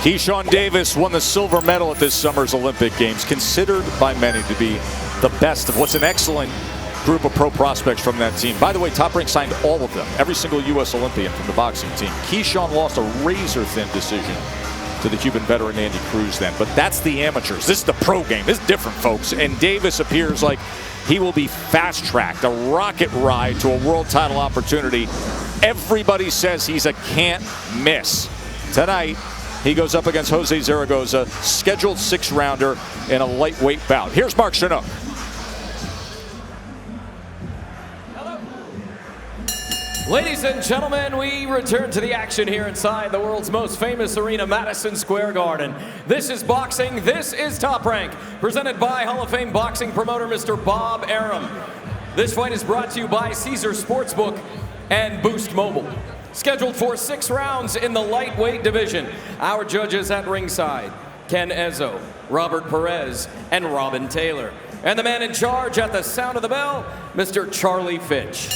Keyshawn Davis won the silver medal at this summer's Olympic Games, considered by many to be the best of what's an excellent group of pro prospects from that team. By the way, Top Rank signed all of them, every single U.S. Olympian from the boxing team. Keyshawn lost a razor-thin decision to the Cuban veteran Andy Cruz then, but that's the amateurs. This is the pro game. This is different, folks. And Davis appears like he will be fast-tracked, a rocket ride to a world title opportunity. Everybody says he's a can't miss. Tonight, he goes up against Jose Zaragoza, scheduled 6-rounder in a lightweight bout. Here's Mark Chinook. Ladies and gentlemen, we return to the action here inside the world's most famous arena, Madison Square Garden. This is boxing. This is Top Rank, presented by Hall of Fame boxing promoter Mr. Bob Arum. This fight is brought to you by Caesar Sportsbook and Boost Mobile. Scheduled for 6 rounds in the lightweight division. Our judges at ringside, Ken Ezzo, Robert Perez, and Robin Taylor. And the man in charge at the sound of the bell, Mr. Charlie Fitch.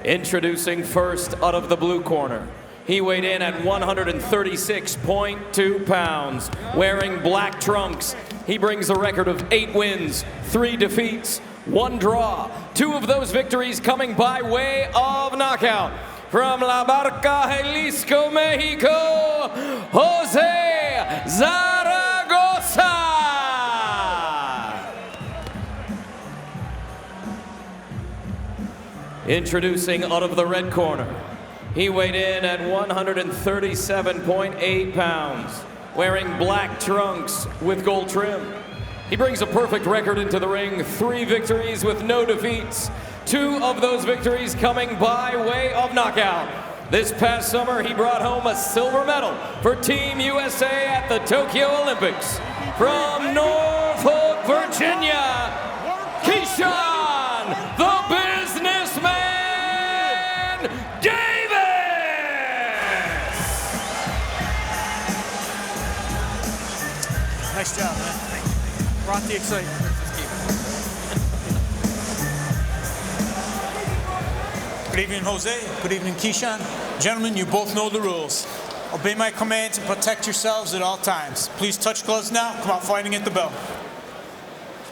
Introducing first out of the blue corner. He weighed in at 136.2 pounds, wearing black trunks. He brings a record of 8 wins, 3 defeats, 1 draw. 2 of those victories coming by way of knockout. From La Barca, Jalisco, Mexico, Jose Zaragoza. Introducing out of the red corner. He weighed in at 137.8 pounds, wearing black trunks with gold trim. He brings a perfect record into the ring, 3 victories with no defeats. 2 of those victories coming by way of knockout. This past summer, he brought home a silver medal for Team USA at the Tokyo Olympics. From Norfolk, Virginia, Keyshawn, the businessman, Davis! Nice job, man. Brought the excitement. Good evening, Jose. Good evening, Keyshawn. Gentlemen, you both know the rules. Obey my commands and protect yourselves at all times. Please touch gloves now. Come out fighting at the bell.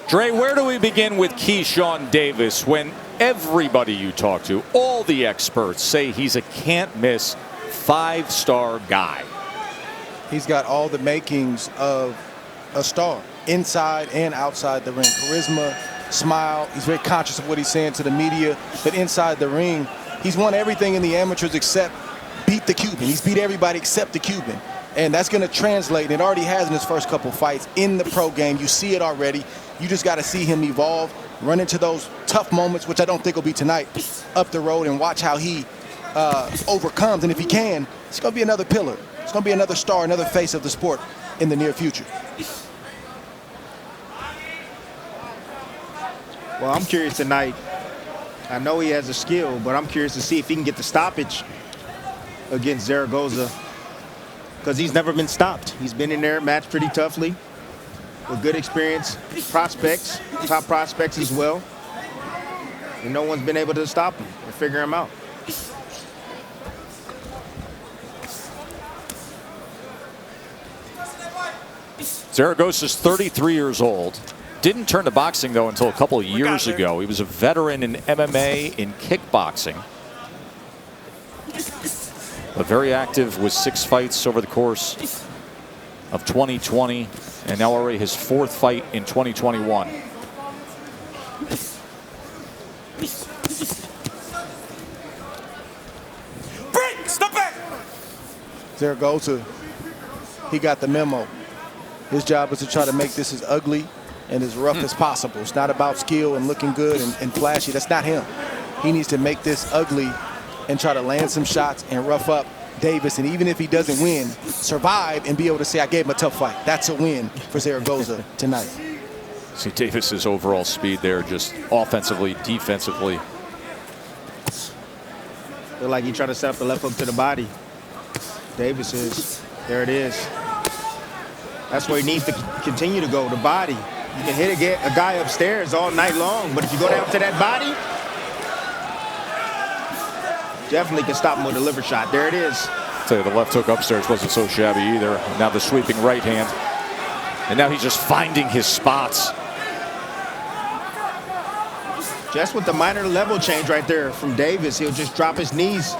Dre, where do we begin with Keyshawn Davis when everybody you talk to, all the experts, say he's a can't-miss 5-star guy? He's got all the makings of a star, inside and outside the ring. Charisma, smile. He's very conscious of what he's saying to the media. But inside the ring, he's won everything in the amateurs except beat the Cuban. He's beat everybody except the Cuban. And that's going to translate, and it already has in his first couple fights in the pro game. You see it already. You just got to see him evolve, run into those tough moments, which I don't think will be tonight, up the road, and watch how he overcomes. And if he can, it's going to be another pillar. It's going to be another star, another face of the sport in the near future. Well, I'm curious tonight. I know he has a skill, but I'm curious to see if he can get the stoppage against Zaragoza, because he's never been stopped. He's been in there, matched pretty toughly, with good experience, prospects, top prospects as well. And no one's been able to stop him or figure him out. Zaragoza's 33 years old. Didn't turn to boxing, though, until a couple of years ago. He was a veteran in MMA, in kickboxing. But very active with 6 fights over the course of 2020, and now already his 4th fight in 2021. Break! Stop back! Zaragoza, he got the memo. His job is to try to make this as ugly and as rough as possible. It's not about skill and looking good and flashy. That's not him. He needs to make this ugly and try to land some shots and rough up Davis. And even if he doesn't win, survive and be able to say, I gave him a tough fight. That's a win for Zaragoza tonight. See Davis's overall speed there, just offensively, defensively. Feel like he tried to set up the left hook to the body. Davis is. There it is. That's where he needs to continue to go, the body. You can hit a guy upstairs all night long, but if you go down to that body, definitely can stop him with a liver shot. There it is. tell you, the left hook upstairs wasn't so shabby either. Now the sweeping right hand. And now he's just finding his spots. Just with the minor level change right there from Davis, he'll just drop his knees.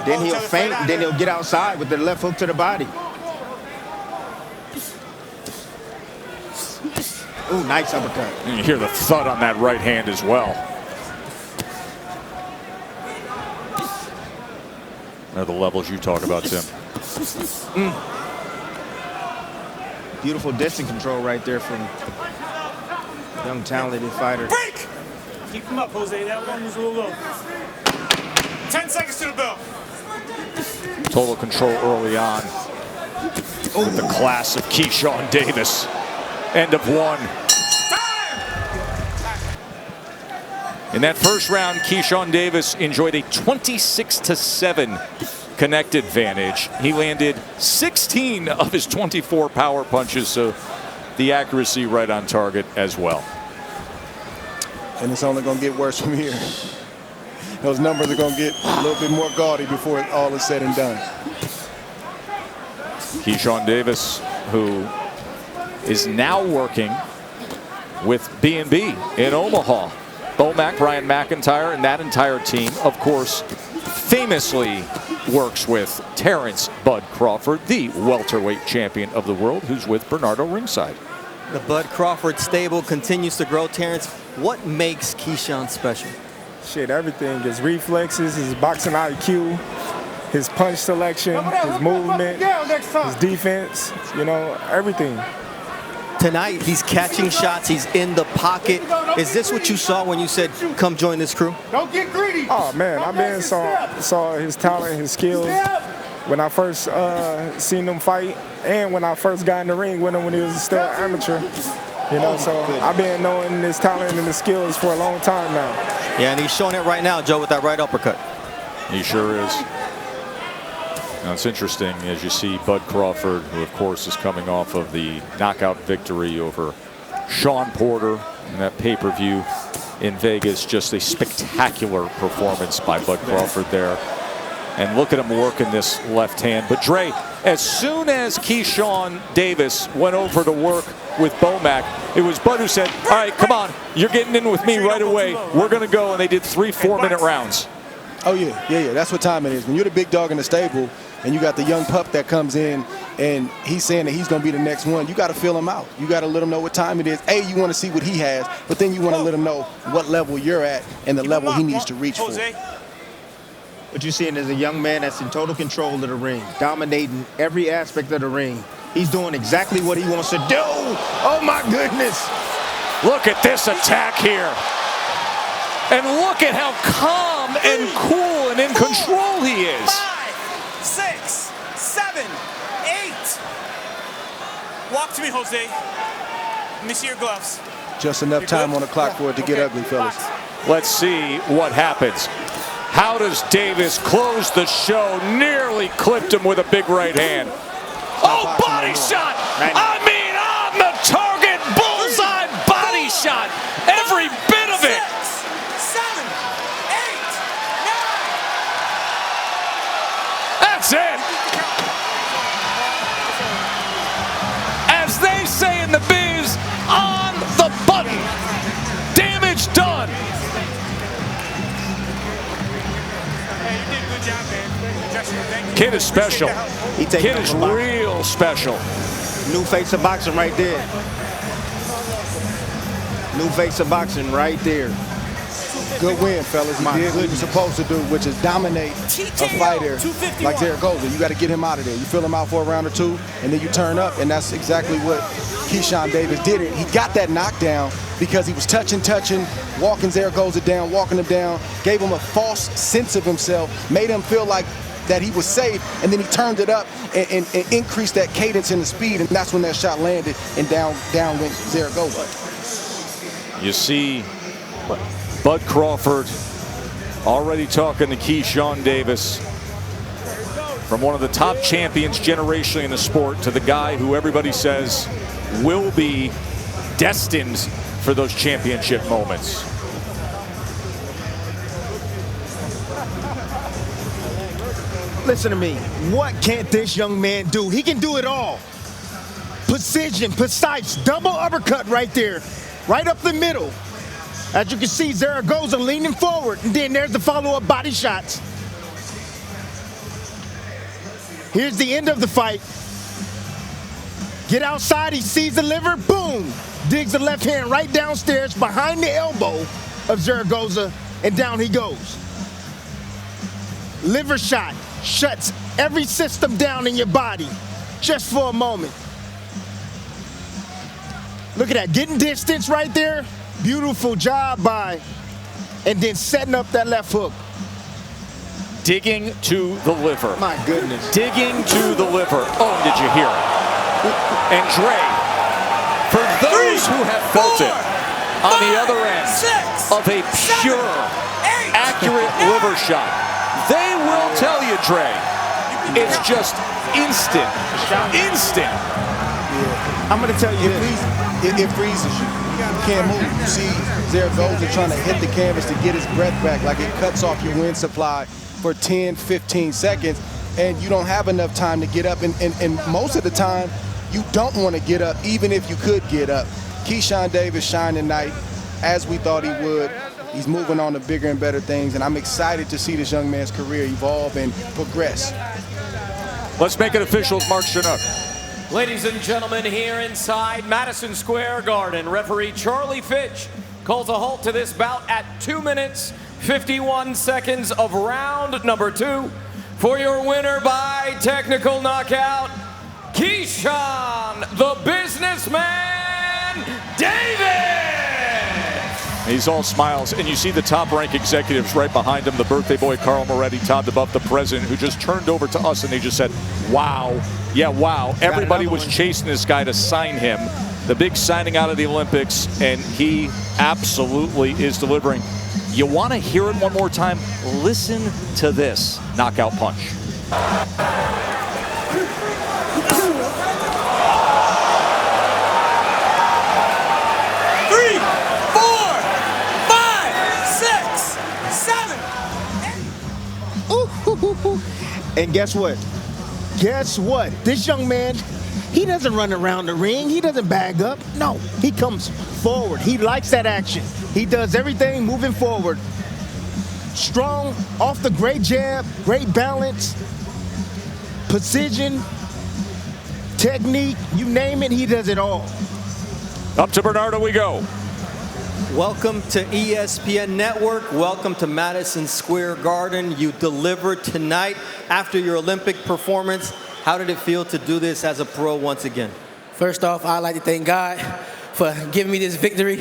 Then he'll feint, and then he'll get outside with the left hook to the body. Ooh, nice uppercut. And you hear the thud on that right hand as well. They're the levels you talk about, Tim. Beautiful distance control right there from young, talented fighter. Break! Keep him up, Jose. That one was a little low. 10 seconds to the bell. Total control early on with the class of Keyshawn Davis. End of one. In that first round, Keyshawn Davis enjoyed a 26-7 connected advantage. He landed 16 of his 24 power punches, so the accuracy right on target as well. And it's only going to get worse from here. Those numbers are going to get a little bit more gaudy before all is said and done. Keyshawn Davis, who is now working with B&B in Omaha. Bomac, Brian McIntyre, and that entire team, of course, famously works with Terence Bud Crawford, the welterweight champion of the world, who's with Bernardo ringside. The Bud Crawford stable continues to grow. Terence, what makes Keyshawn special? Shit, everything. His reflexes, his boxing IQ, his punch selection, his movement, his defense, you know, everything. Tonight, he's catching shots. He's in the pocket. Is this what you saw when you said, come join this crew? Don't get greedy. Oh, man, I been saw his talent, his skills when I first seen him fight and when I first got in the ring with him when he was still amateur. You know, so I've been knowing his talent and his skills for a long time now. Yeah, and he's showing it right now, Joe, with that right uppercut. He sure is. Now it's interesting as you see Bud Crawford, who of course is coming off of the knockout victory over Sean Porter in that pay-per-view in Vegas. Just a spectacular performance by Bud Crawford there. And look at him working this left hand. But Dre, as soon as Keyshawn Davis went over to work with Bomac, it was Bud who said, all right, come on, you're getting in with me right away. We're going to go. And they did 3 4-minute rounds. Oh, yeah. That's what time it is. When you're the big dog in the stable and you got the young pup that comes in and he's saying that he's going to be the next one, you got to feel him out. You got to let him know what time it is. A, you want to see what he has, but then you want to let him know what level you're at and the level he needs to reach for. What you're seeing is a young man that's in total control of the ring, dominating every aspect of the ring. He's doing exactly what he wants to do. Oh, my goodness. Look at this attack here. And look at how calm and cool and in control he is. 5, 6, 7, 8. Walk to me, Jose. Let me see your gloves. Just enough time on the clock for it to get ugly, fellas. Let's see what happens. How does Davis close the show? Nearly clipped him with a big right hand. Oh, body shot! I mean, on the target, bullseye body shot. Every bit of it. 6, 7, 8, 9. That's it. As they say in the biz, on the button. Damage done. Kid is special. Kid is real special. New face of boxing right there. New face of boxing right there. Good win, fellas. He did what he was supposed to do, which is dominate a fighter like Zaragoza. You got to get him out of there. You fill him out for a round or two, and then you turn up, and that's exactly what Keyshawn Davis did. He got that knockdown because he was touching, walking Zaragoza down, walking him down, gave him a false sense of himself, made him feel like that he was safe, and then he turned it up and increased that cadence and the speed, and that's when that shot landed, and down went Zaragoza. You see Bud Crawford already talking to Keyshawn Davis, from one of the top champions generationally in the sport to the guy who everybody says will be destined for those championship moments. Listen to me. What can't this young man do? He can do it all. Precision, precise, double uppercut right there. Right up the middle. As you can see, Zaragoza leaning forward, and then there's the follow-up body shots. Here's the end of the fight. Get outside, he sees the liver, boom! Digs the left hand right downstairs behind the elbow of Zaragoza, and down he goes. Liver shot shuts every system down in your body just for a moment. Look at that, getting distance right there. Beautiful job by, and then setting up that left hook. Digging to the liver. My goodness. Digging to the liver. Oh, did you hear it? And Dre, for those who have felt it, on the other end of a pure, accurate liver shot, they will tell you, Dre, it's just instant. Instant. Yeah. I'm going to tell you it freezes you. You can't move. You see Zaragoza trying to hit the canvas to get his breath back, like it cuts off your wind supply for 10, 15 seconds, and you don't have enough time to get up. And most of the time, you don't want to get up, even if you could get up. Keyshawn Davis shining tonight, as we thought he would. He's moving on to bigger and better things, and I'm excited to see this young man's career evolve and progress. Let's make it official with Mark Chinook. Ladies and gentlemen, here inside Madison Square Garden, referee Charlie Fitch calls a halt to this bout at 2 minutes, 51 seconds of round number 2. For your winner by technical knockout, Keyshawn, the businessman, Davis! He's all smiles, and you see the top-ranked executives right behind him, the birthday boy Carl Moretti, Todd DeBuff, the president, who just turned over to us and they just said, wow. Yeah, wow. Everybody was chasing this guy to sign him. The big signing out of the Olympics, and he absolutely is delivering. You want to hear it one more time? Listen to this knockout punch. 3, 4, 5, 6, 7. And guess what? Guess what? This young man, he doesn't run around the ring. He doesn't bag up. No, he comes forward. He likes that action. He does everything moving forward. Strong, off the great jab, great balance, precision, technique, you name it, he does it all. Up to Bernardo we go. Welcome to ESPN Network. Welcome to Madison Square Garden. You delivered tonight after your Olympic performance. How did it feel to do this as a pro once again? First off, I'd like to thank God for giving me this victory.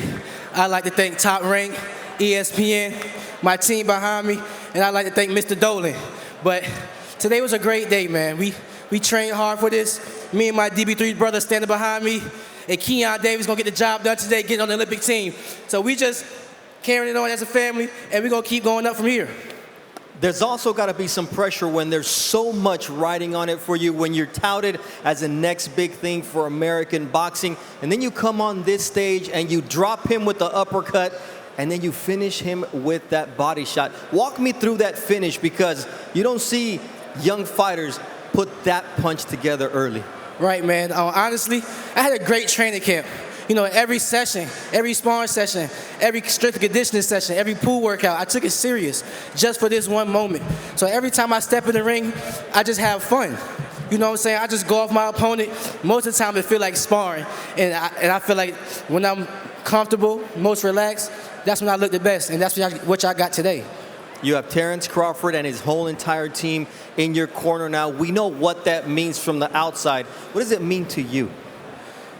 I'd like to thank Top Rank, ESPN, my team behind me, and I'd like to thank Mr. Dolan. But today was a great day, man. We trained hard for this. Me and my DB3 brother standing behind me, and Keon Davis gonna get the job done today, getting on the Olympic team. So we just carrying it on as a family, and we're gonna keep going up from here. There's also got to be some pressure when there's so much riding on it for you, when you're touted as the next big thing for American boxing, and then you come on this stage and you drop him with the uppercut, and then you finish him with that body shot. Walk me through that finish, because you don't see young fighters put that punch together early. Right, man. Honestly, I had a great training camp. You know, every session, every sparring session, every strength and conditioning session, every pool workout, I took it serious just for this one moment. So every time I step in the ring, I just have fun. You know what I'm saying? I just go off my opponent. Most of the time, it feel like sparring. And I feel like when I'm comfortable, most relaxed, that's when I look the best. And that's what I got today. You have Terence Crawford and his whole entire team in your corner now. We know what that means from the outside. What does it mean to you?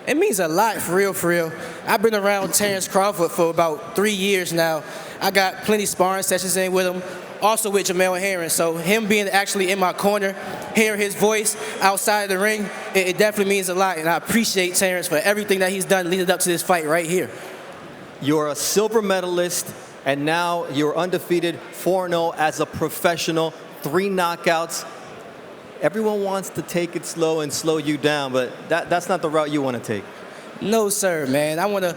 It means a lot, for real, for real. I've been around Terence Crawford for about 3 years now. I got plenty sparring sessions in with him, also with Jamel Herring. So him being actually in my corner, hearing his voice outside of the ring, it definitely means a lot. And I appreciate Terence for everything that he's done leading up to this fight right here. You're a silver medalist, and now you're undefeated 4-0 as a professional, 3 knockouts. Everyone wants to take it slow and slow you down, but that's not the route you want to take. No, sir, man. I want to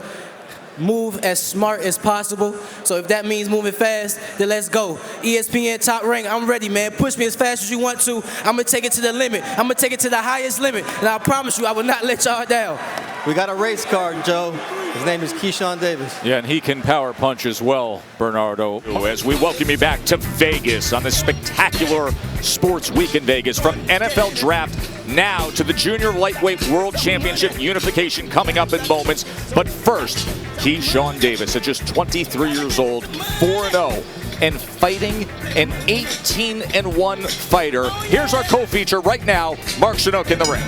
move as smart as possible. So if that means moving fast, then let's go. ESPN Top Rank, I'm ready, man. Push me as fast as you want to. I'm going to take it to the limit. I'm going to take it to the highest limit. And I promise you, I will not let y'all down. We got a race card, Joe. His name is Keyshawn Davis. Yeah, and he can power punch as well, Bernardo. As we welcome you back to Vegas on this spectacular sports week in Vegas. From NFL Draft now to the Junior Lightweight World Championship unification coming up in moments. But first, Keyshawn Davis at just 23 years old, 4-0, and fighting an 18-1 fighter. Here's our co-feature right now, Mark Chinook in the ring.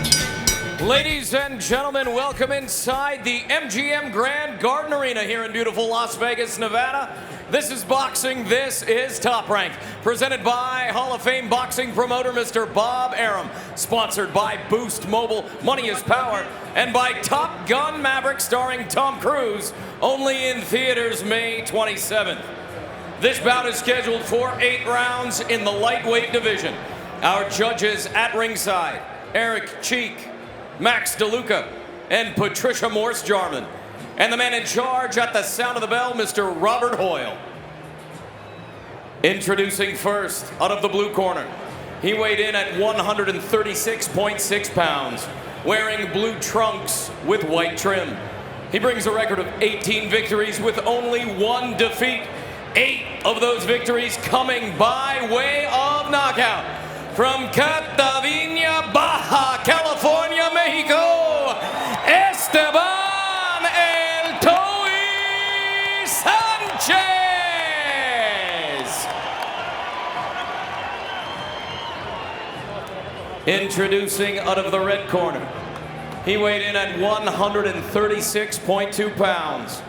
Ladies and gentlemen, welcome inside the MGM Grand Garden Arena here in beautiful Las Vegas, Nevada. This is boxing. This is Top Rank, presented by Hall of Fame boxing promoter Mr. Bob Arum, sponsored by Boost Mobile, Money is Power, and by Top Gun Maverick starring Tom Cruise, only in theaters May 27th. This bout is scheduled for 8 rounds in the lightweight division. Our judges at ringside, Eric Cheek, Max DeLuca, and Patricia Morse-Jarman. And the man in charge at the sound of the bell, Mr. Robert Hoyle. Introducing first, out of the blue corner. He weighed in at 136.6 pounds, wearing blue trunks with white trim. He brings a record of 18 victories with only 1 defeat. 8 of those victories coming by way of knockout. From Catavina, Baja California, Mexico, Esteban El Toy Sanchez. Introducing out of the red corner. He weighed in at 136.2 pounds,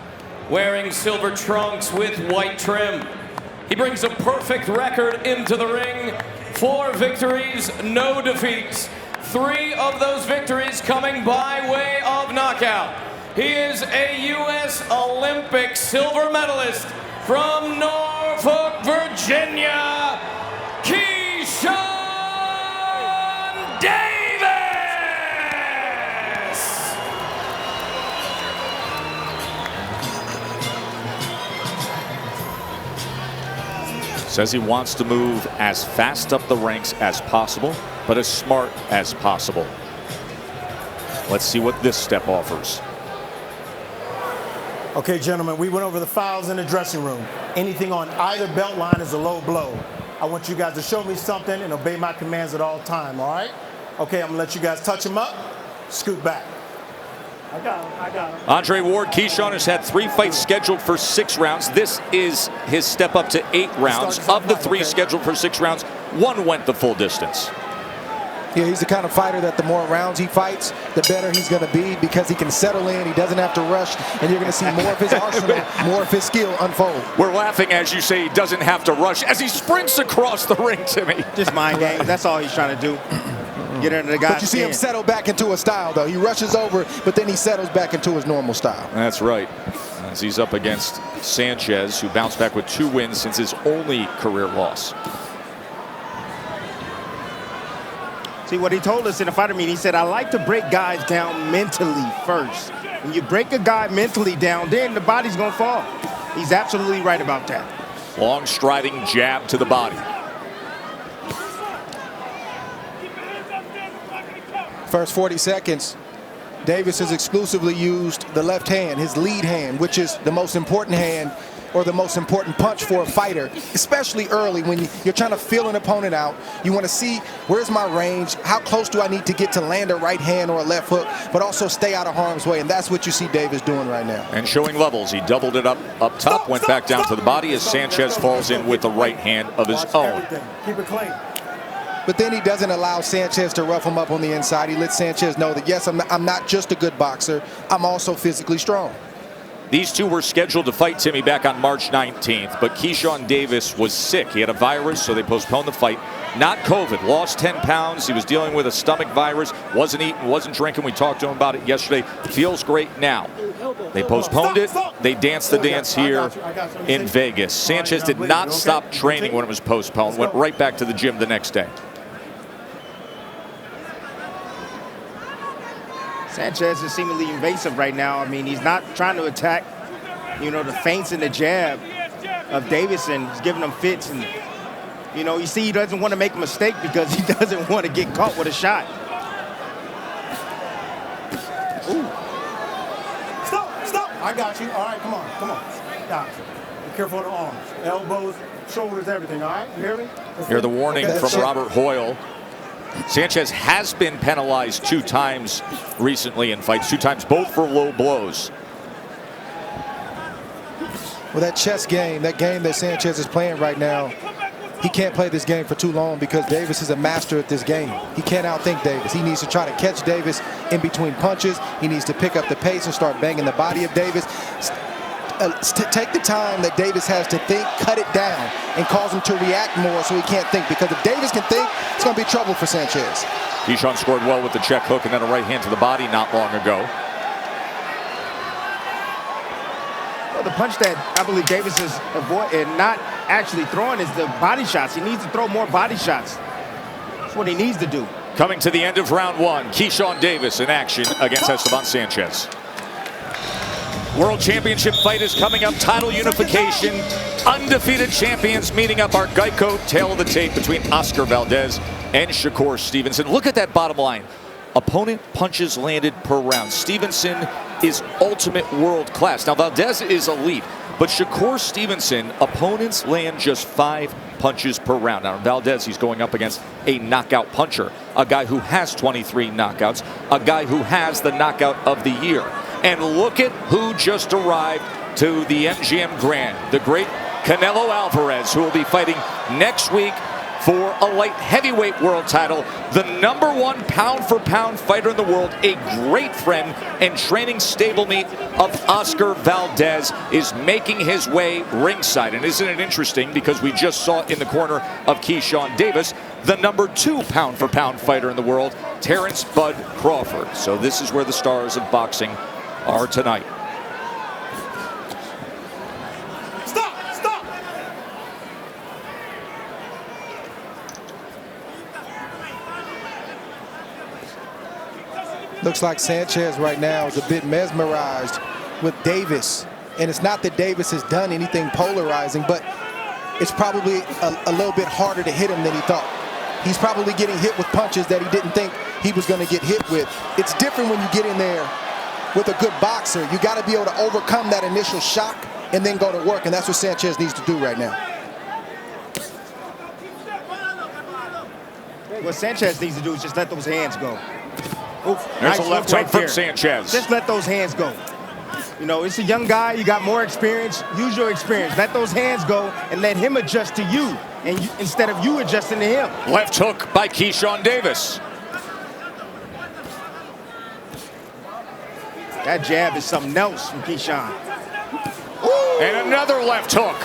wearing silver trunks with white trim. He brings a perfect record into the ring. 4 victories, no defeats. 3 of those victories coming by way of knockout. He is a U.S. Olympic silver medalist from Norfolk, Virginia, Keyshawn Davis! Says he wants to move as fast up the ranks as possible, but as smart as possible. Let's see what this step offers. Okay, gentlemen, we went over the fouls in the dressing room. Anything on either belt line is a low blow. I want you guys to show me something and obey my commands at all time, all right? Okay, I'm gonna let you guys touch him up, scoot back. I got him. Andre Ward, Keyshawn has had 3 fights scheduled for 6 rounds. This is his step up to 8 rounds. Of the 3 scheduled for 6 rounds, 1 went the full distance. Yeah, he's the kind of fighter that the more rounds he fights, the better he's going to be because he can settle in. He doesn't have to rush, and you're going to see more of his arsenal, more of his skill unfold. We're laughing as you say he doesn't have to rush as he sprints across the ring, Timmy. Just mind games. That's all he's trying to do. Get under the guy's But you see him settle back into a style, though. He rushes over, but then he settles back into his normal style. That's right. As he's up against Sanchez, who bounced back with 2 wins since his only career loss. See what he told us in the fighter meeting. He said, I like to break guys down mentally first. When you break a guy mentally down, then the body's going to fall. He's absolutely right about that. Long striding jab to the body. First 40 seconds, Davis has exclusively used the left hand, his lead hand, which is the most important hand or the most important punch for a fighter, especially early when you're trying to feel an opponent out. You want to see, where's my range? How close do I need to get to land a right hand or a left hook, but also stay out of harm's way? And that's what you see Davis doing right now. And showing levels. He doubled it up top, went back down to the body as Sanchez falls in with the right hand of his own. Keep it clean. But then he doesn't allow Sanchez to rough him up on the inside. He lets Sanchez know that, yes, I'm not just a good boxer, I'm also physically strong. These 2 were scheduled to fight Timmy back on March 19th, but Keyshawn Davis was sick. He had a virus, so they postponed the fight. Not COVID, lost 10 pounds. He was dealing with a stomach virus, wasn't eating, wasn't drinking. We talked to him about it yesterday. Feels great now. They postponed it. They danced the dance here in Vegas. Sanchez did not stop training when it was postponed, went right back to the gym the next day. Sanchez is seemingly invasive right now. I mean, he's not trying to attack. You know, the feints and the jab of Davison is giving him fits. And, you know, you see he doesn't want to make a mistake because he doesn't want to get caught with a shot. Ooh. Stop. I got you. All right, come on. Stop. Be careful of the arms, elbows, shoulders, everything, all right? You hear me? Hear the warning from Robert Hoyle. Sanchez has been penalized 2 times recently in fights, 2 times both for low blows. Well, that chess game, that game that Sanchez is playing right now, he can't play this game for too long because Davis is a master at this game. He can't outthink Davis. He needs to try to catch Davis in between punches. He needs to pick up the pace and start banging the body of Davis. Take the time that Davis has to think, cut it down, and cause him to react more so he can't think. Because if Davis can think, it's going to be trouble for Sanchez. Keyshawn scored well with the check hook and then a right hand to the body not long ago. Well, the punch that I believe Davis is avoiding, not actually throwing, is the body shots. He needs to throw more body shots. That's what he needs to do. Coming to the end of round 1, Keyshawn Davis in action against Esteban Sanchez. World Championship fight is coming up. Title unification. Undefeated champions meeting up. Our Geico tail of the tape between Oscar Valdez and Shakur Stevenson. Look at that bottom line. Opponent punches landed per round. Stevenson is ultimate world class. Now Valdez is elite, but Shakur Stevenson, opponents land just 5 punches per round. Now Valdez, he's going up against a knockout puncher, a guy who has 23 knockouts, a guy who has the knockout of the year. And look at who just arrived to the MGM Grand, the great Canelo Alvarez, who will be fighting next week for a light heavyweight world title. The #1 pound-for-pound fighter in the world, a great friend and training stablemate of Oscar Valdez, is making his way ringside. And isn't it interesting, because we just saw in the corner of Keyshawn Davis, the #2 pound-for-pound fighter in the world, Terence Bud Crawford. So this is where the stars of boxing are tonight. Stop! Looks like Sanchez right now is a bit mesmerized with Davis. And it's not that Davis has done anything polarizing, but it's probably a little bit harder to hit him than he thought. He's probably getting hit with punches that he didn't think he was going to get hit with. It's different when you get in there with a good boxer. You got to be able to overcome that initial shock and then go to work, and that's what Sanchez needs to do right now. What Sanchez needs to do is just let those hands go. There's a left hook from Sanchez. Just let those hands go. You know, it's a young guy. You got more experience. Use your experience. Let those hands go and let him adjust to you, and instead of you adjusting to him. Left hook by Keyshawn Davis. That jab is something else from Keyshawn. And another left hook.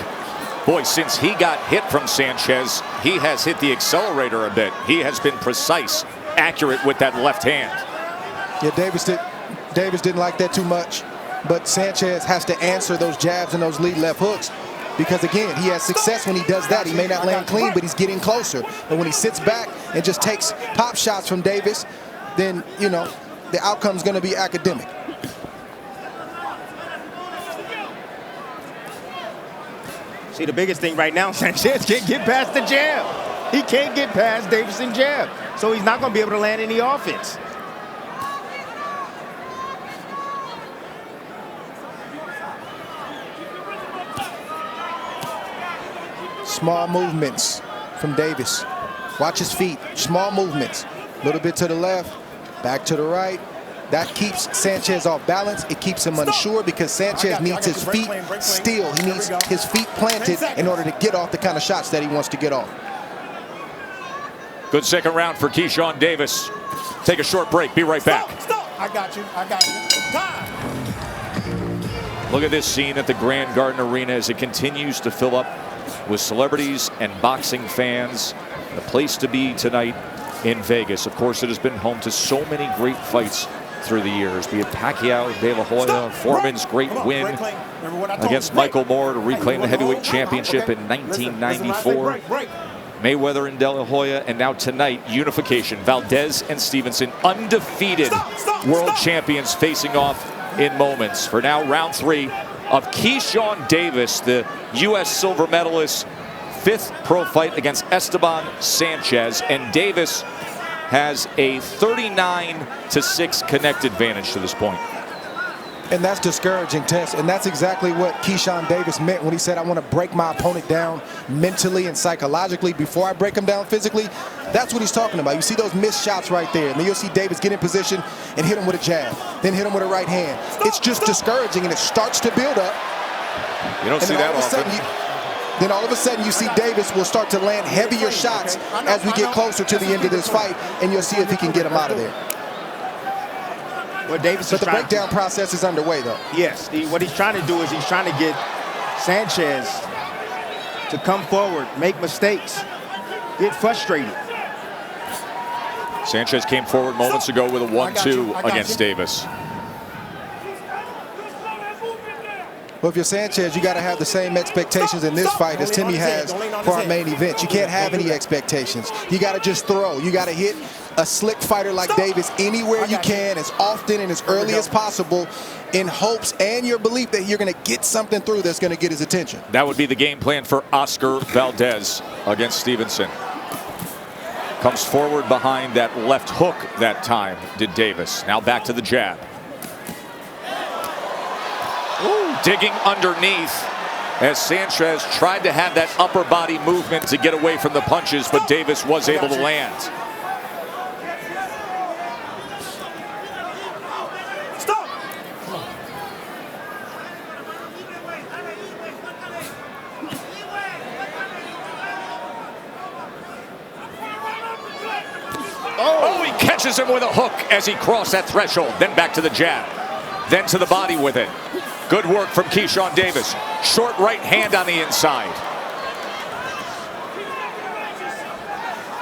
Boy, since he got hit from Sanchez, he has hit the accelerator a bit. He has been precise, accurate with that left hand. Yeah, Davis didn't like that too much, but Sanchez has to answer those jabs and those lead left hooks, because again, he has success when he does that. He may not land clean, but he's getting closer. And when he sits back and just takes pop shots from Davis, then, you know, the outcome's going to be academic. See, the biggest thing right now, Sanchez can't get past the jab. He can't get past Davidson's jab, so he's not going to be able to land any offense. Small movements from Davis. Watch his feet. Small movements. A little bit to the left, back to the right. That keeps Sanchez off balance. It keeps him unsure because Sanchez needs his feet still. He needs his feet planted in order to get off the kind of shots that he wants to get off. Good second round for Keyshawn Davis. Take a short break. Be right back. Stop. I got you. Time. Look at this scene at the Grand Garden Arena as it continues to fill up with celebrities and boxing fans. The place to be tonight in Vegas. Of course, it has been home to so many great fights through the years, be it Pacquiao, De La Hoya, Foreman's great win against Michael Moore to reclaim the heavyweight championship in 1994. Mayweather and De La Hoya, and now tonight, unification. Valdez and Stevenson, undefeated world champions facing off in moments. For now, round 3 of Keyshawn Davis, the U.S. silver medalist, 5th pro fight against Esteban Sanchez, and Davis has a 39-6 connect advantage to this point. And that's discouraging, Tess. And that's exactly what Keyshawn Davis meant when he said, I want to break my opponent down mentally and psychologically before I break him down physically. That's what he's talking about. You see those missed shots right there. And then you'll see Davis get in position and hit him with a jab, then hit him with a right hand. It's just discouraging, and it starts to build up. You don't see that often. Then all of a sudden you see Davis will start to land heavier shots as we get closer to the end of this fight, and you'll see if he can get him out of there. What Davis but the breakdown process is underway, though. Yes, what he's trying to do is he's trying to get Sanchez to come forward, make mistakes, get frustrated. Sanchez came forward moments ago with a 1-2 against Davis. Well, if you're Sanchez, you got to have the same expectations in this fight as Timmy has for our main event. You can't have any expectations. You got to just throw. You got to hit a slick fighter like Davis anywhere you can, as often and as early as possible, in hopes and your belief that you're going to get something through that's going to get his attention. That would be the game plan for Oscar Valdez against Stevenson. Comes forward behind that left hook that time, did Davis. Now back to the jab. Ooh, digging underneath as Sanchez tried to have that upper body movement to get away from the punches, but Davis was able to land. Oh, he catches him with a hook as he crossed that threshold. Then back to the jab. Then to the body with it. Good work from Keyshawn Davis. Short right hand on the inside.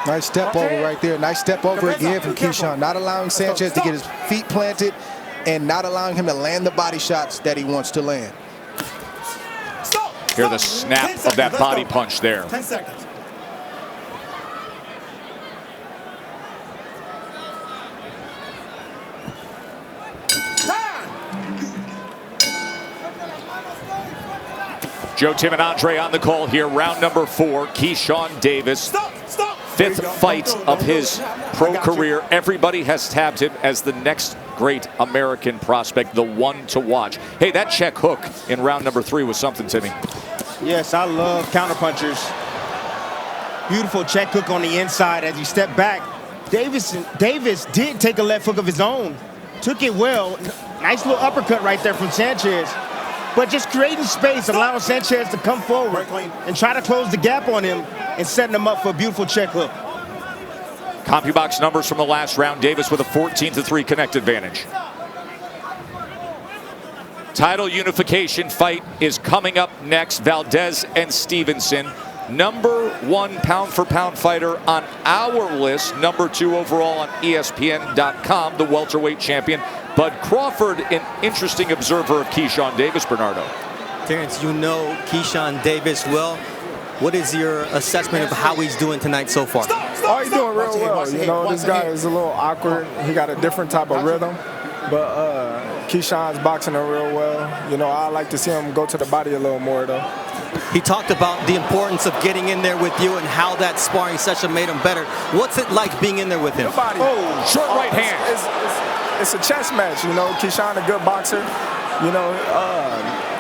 Nice step over right there. Nice step over again from Keyshawn. Not allowing Sanchez to get his feet planted and not allowing him to land the body shots that he wants to land. Hear the snap of that body punch there. 10 seconds. Joe, Tim, and Andre on the call here. Round number 4. Keyshawn Davis, 5th fight of his pro career. Everybody has tabbed him as the next great American prospect, the one to watch. Hey, that check hook in round number 3 was something, Timmy. Yes, I love counterpunchers. Beautiful check hook on the inside as he stepped back. Davis did take a left hook of his own. Took it well. Nice little uppercut right there from Sanchez. But just creating space, allowing Sanchez to come forward and try to close the gap on him and setting him up for a beautiful check hook. CompuBox numbers from the last round. Davis with a 14-3 connect advantage. Title unification fight is coming up next. Valdez and Stevenson. Number 1 pound-for-pound fighter on our list. Number 2 overall on ESPN.com, the welterweight champion. Bud Crawford, an interesting observer of Keyshawn Davis, Bernardo. Terence, you know Keyshawn Davis well. What is your assessment of how he's doing tonight so far? Oh, he's doing real well. You know, this guy is a little awkward. He got a different type of rhythm. But Keyshawn's boxing him real well. You know, I like to see him go to the body a little more, though. He talked about the importance of getting in there with you and how that sparring session made him better. What's it like being in there with him? Oh, short right hand. It's a chess match, you know. Keyshawn a good boxer. You know,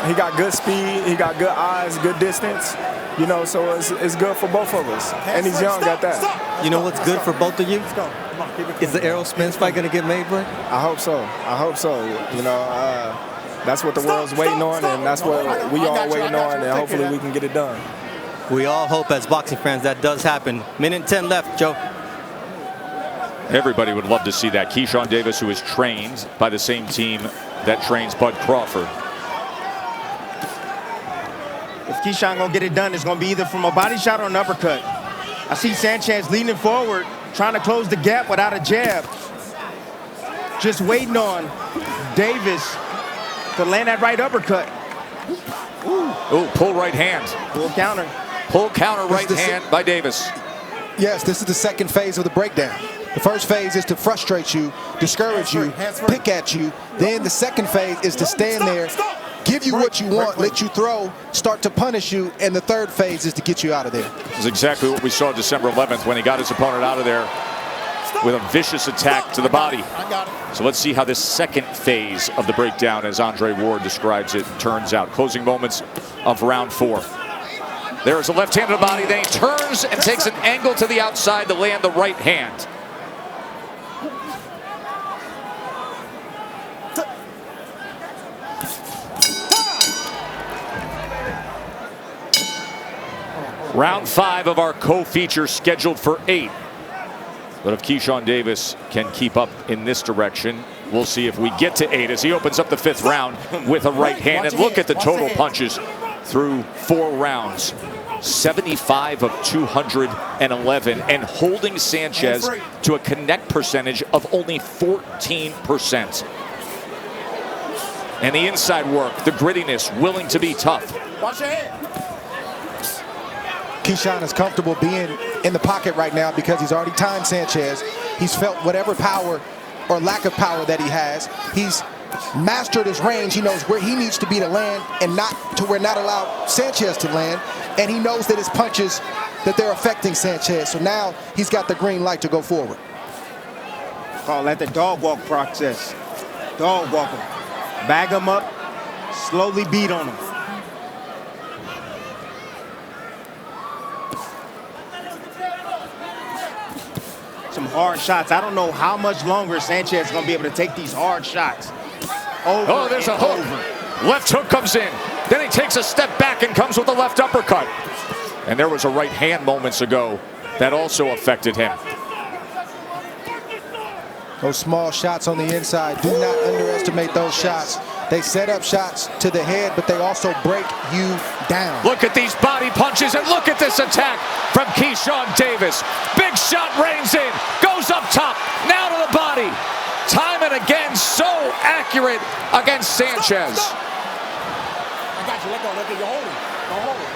he got good speed, he got good eyes, good distance. You know, so it's good for both of us. And he's young at that. You know what's good for both of you? Is the Errol Spence fight going to get made, bud? I hope so. I hope so. You know, that's what the world's waiting on, and that's what we all waiting on, and hopefully we can get it done. We all hope as boxing fans that does happen. Minute 10 left, Joe. Everybody would love to see that. Keyshawn Davis, who is trained by the same team that trains Bud Crawford. If Keyshawn gonna get it done, it's gonna be either from a body shot or an uppercut. I see Sanchez leaning forward, trying to close the gap without a jab. Just waiting on Davis to land that right uppercut. Ooh, pull right hand. Pull counter. Pull counter right hand by Davis. Yes, this is the second phase of the breakdown. The first phase is to frustrate you, discourage you, pick at you. Then the second phase is to stand there give you what you want, let you throw, start to punish you, and the third phase is to get you out of there. This is exactly what we saw December 11th when he got his opponent out of there with a vicious attack to the body. So let's see how this second phase of the breakdown, as Andre Ward describes it, turns out. Closing moments of round 4. There is a left hand to the body, then he turns and takes an angle to the outside to land the right hand. Round 5 of our co-feature scheduled for 8. But if Keyshawn Davis can keep up in this direction, we'll see if we get to 8 as he opens up the 5th round with a right hand. And look at the total punches through 4 rounds. 75 of 211 and holding Sanchez to a connect percentage of only 14%. And the inside work, the grittiness, willing to be tough. Watch your head. Keyshawn is comfortable being in the pocket right now because he's already timed Sanchez. He's felt whatever power or lack of power that he has. He's mastered his range. He knows where he needs to be to land and not allow Sanchez to land. And he knows that his punches, that they're affecting Sanchez. So now he's got the green light to go forward. Call that the dog walk process. Dog walk him. Bag him up, slowly beat on him. Some hard shots. I don't know how much longer Sanchez is going to be able to take these hard shots. Oh, there's a hook. Left hook comes in. Then he takes a step back and comes with a left uppercut. And there was a right hand moments ago that also affected him. Those small shots on the inside, do not underestimate those shots. They set up shots to the head, but they also break you down. Look at these body punches, and look at this attack from Keyshawn Davis. Big shot rains in, goes up top, now to the body. Time and again, so accurate against Sanchez. I got you. Let go. You're holding. Don't hold it.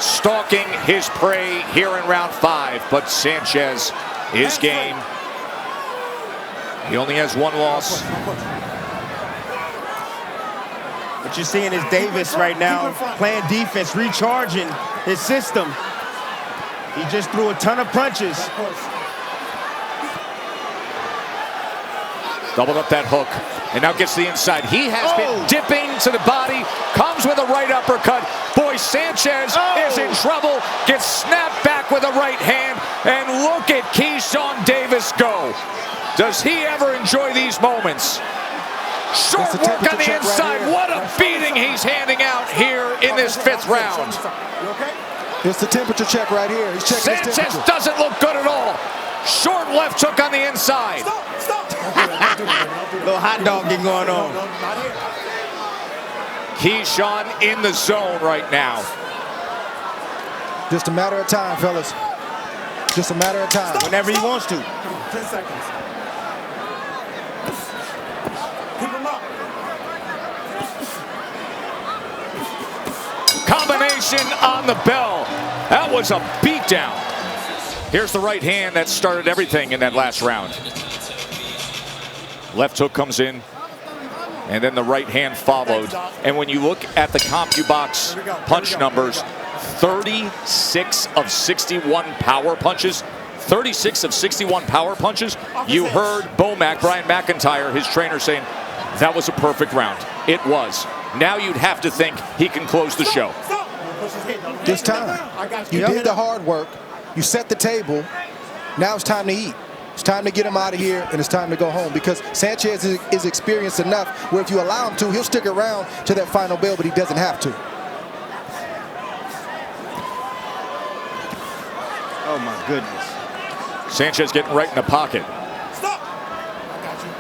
Stalking his prey here in round 5, but Sanchez, his game. He only has 1 loss. What you're seeing is Davis right now playing defense, recharging his system. He just threw a ton of punches. Doubled up that hook, and now gets the inside. He has been dipping to the body, comes with a right uppercut. Boy, Sanchez is in trouble, gets snapped back with a right hand, and look at Keyshawn Davis go. Does he ever enjoy these moments? Short work on the inside. What a beating he's handing out here in this 5th round. It's the temperature check right here. He's checking his Sanchez temperature. doesn't look good at all. Short left hook on the inside. Little hot dogging going on. Keyshawn in the zone right now. Just a matter of time, fellas. Just a matter of time. Whenever he wants to. 10 seconds. Keep him up. Combination on the bell. That was a beatdown. Here's the right hand that started everything in that last round. Left hook comes in, and then the right hand followed. And when you look at the CompuBox punch numbers, 36 of 61 power punches. 36 of 61 power punches. You heard Bomac, Brian McIntyre, his trainer, saying that was a perfect round. It was. Now you'd have to think he can close the show. This time, you did the hard work. You set the table. Now it's time to eat. It's time to get him out of here, and it's time to go home, because Sanchez is experienced enough where if you allow him to, he'll stick around to that final bell, but he doesn't have to. Oh, my goodness. Sanchez getting right in the pocket. Stop. I got you.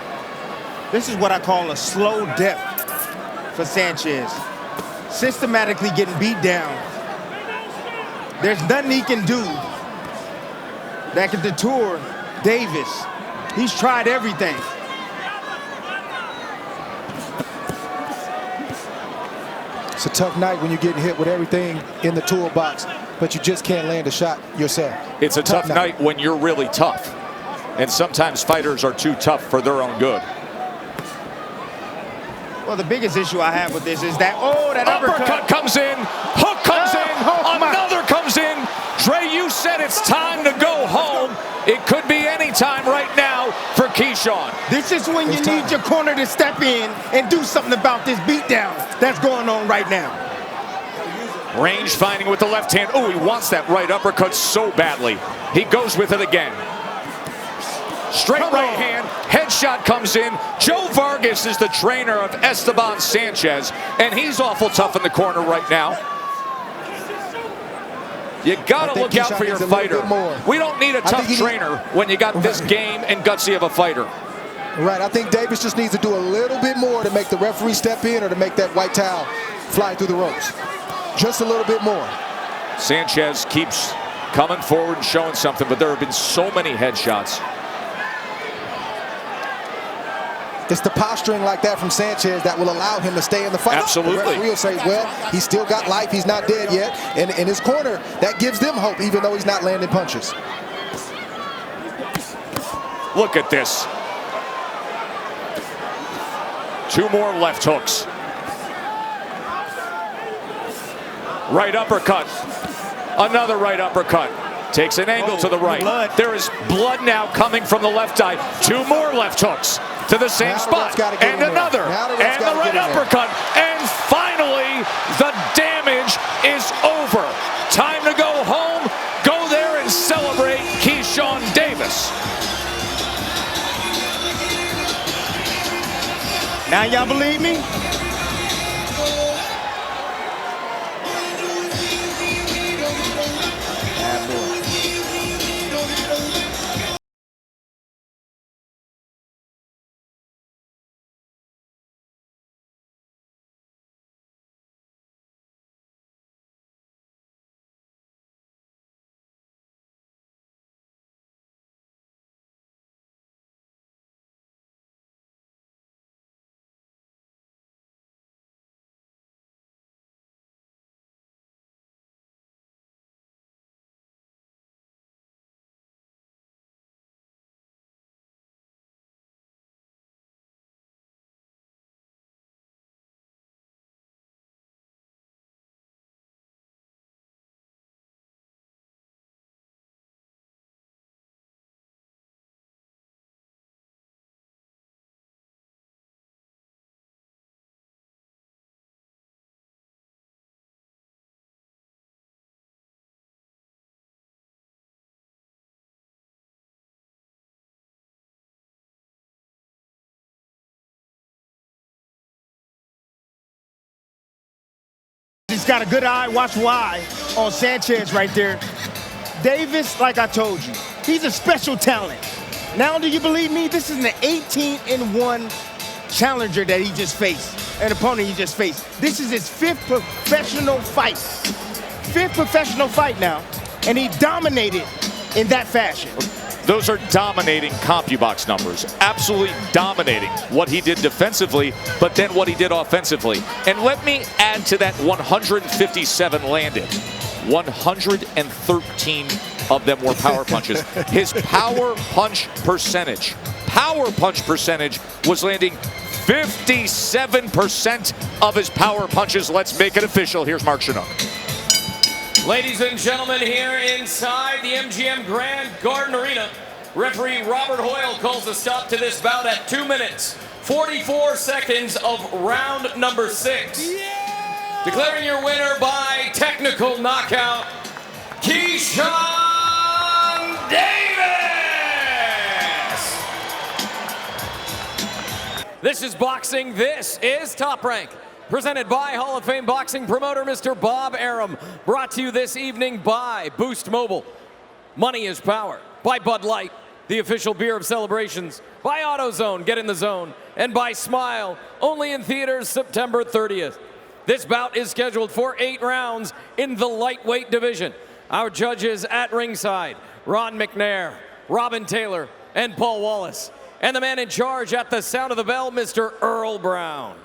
This is what I call a slow death for Sanchez. Systematically getting beat down. There's nothing he can do that can deter Davis. He's tried everything. It's a tough night when you're getting hit with everything in the toolbox, but you just can't land a shot yourself. It's a tough night when you're really tough. And sometimes fighters are too tough for their own good. Well, the biggest issue I have with this is that, that uppercut comes in, hook comes in, another comes in. Dre, you said it's time to go home. It could be any time right now for Keyshawn. This is when you need your corner to step in and do something about this beatdown that's going on right now. Range finding with the left hand. Oh, he wants that right uppercut so badly. He goes with it again. Straight right hand, headshot comes in. Joe Vargas is the trainer of Esteban Sanchez, and he's awful tough in the corner right now. You gotta look out for your fighter. We don't need a tough trainer when you got this game and gutsy of a fighter. Right, I think Davis just needs to do a little bit more to make the referee step in or to make that white towel fly through the ropes. Just a little bit more. Sanchez keeps coming forward and showing something, but there have been so many headshots. It's the posturing like that from Sanchez that will allow him to stay in the fight. Absolutely. The referee will say, well, he's still got life. He's not dead yet. And in his corner, that gives them hope, even though he's not landing punches. Look at this. 2 more left hooks. Right uppercut. Another right uppercut. Takes an angle to the right. Blood. There is blood now coming from the left eye. 2 more left hooks to the same spot. And another. And the right uppercut. And finally, the damage is over. Time to go home. Go there and celebrate Keyshawn Davis. Now y'all believe me? He's got a good eye, watch why, on Sanchez right there. Davis, like I told you, he's a special talent. Now, do you believe me? This is an 18-1 challenger that he just faced, an opponent he just faced. This is his 5th professional fight. 5th professional fight now, and he dominated in that fashion. Those are dominating CompuBox numbers. Absolutely dominating what he did defensively, but then what he did offensively. And let me add to that 157 landed. 113 of them were power punches. His power punch percentage was landing 57% of his power punches. Let's make it official. Here's Mark Chinook. Ladies and gentlemen, here inside the MGM Grand Garden Arena, referee Robert Hoyle calls a stop to this bout at 2 minutes, 44 seconds of round number 6. Yeah! Declaring your winner by technical knockout, Keyshawn Davis! This is boxing. This is Top Rank. Presented by Hall of Fame boxing promoter Mr. Bob Arum. Brought to you this evening by Boost Mobile. Money is power. By Bud Light, the official beer of celebrations. By AutoZone, get in the zone. And by Smile, only in theaters September 30th. This bout is scheduled for 8 rounds in the lightweight division. Our judges at ringside, Ron McNair, Robin Taylor, and Paul Wallace. And the man in charge at the sound of the bell, Mr. Earl Brown.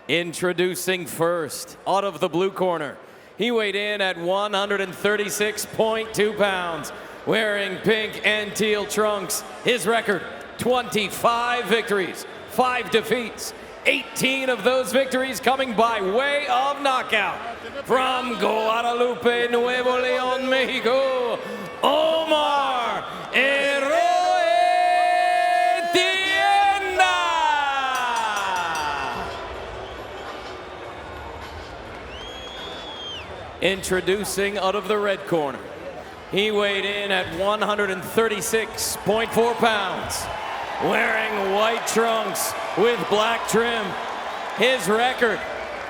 Introducing first, out of the blue corner, he weighed in at 136.2 pounds, wearing pink and teal trunks. His record, 25 victories, 5 defeats, 18 of those victories coming by way of knockout. From Guadalupe, Nuevo León, Mexico, Omar Héroe Tienda. Introducing out of the red corner. He weighed in at 136.4 pounds, wearing white trunks with black trim. His record,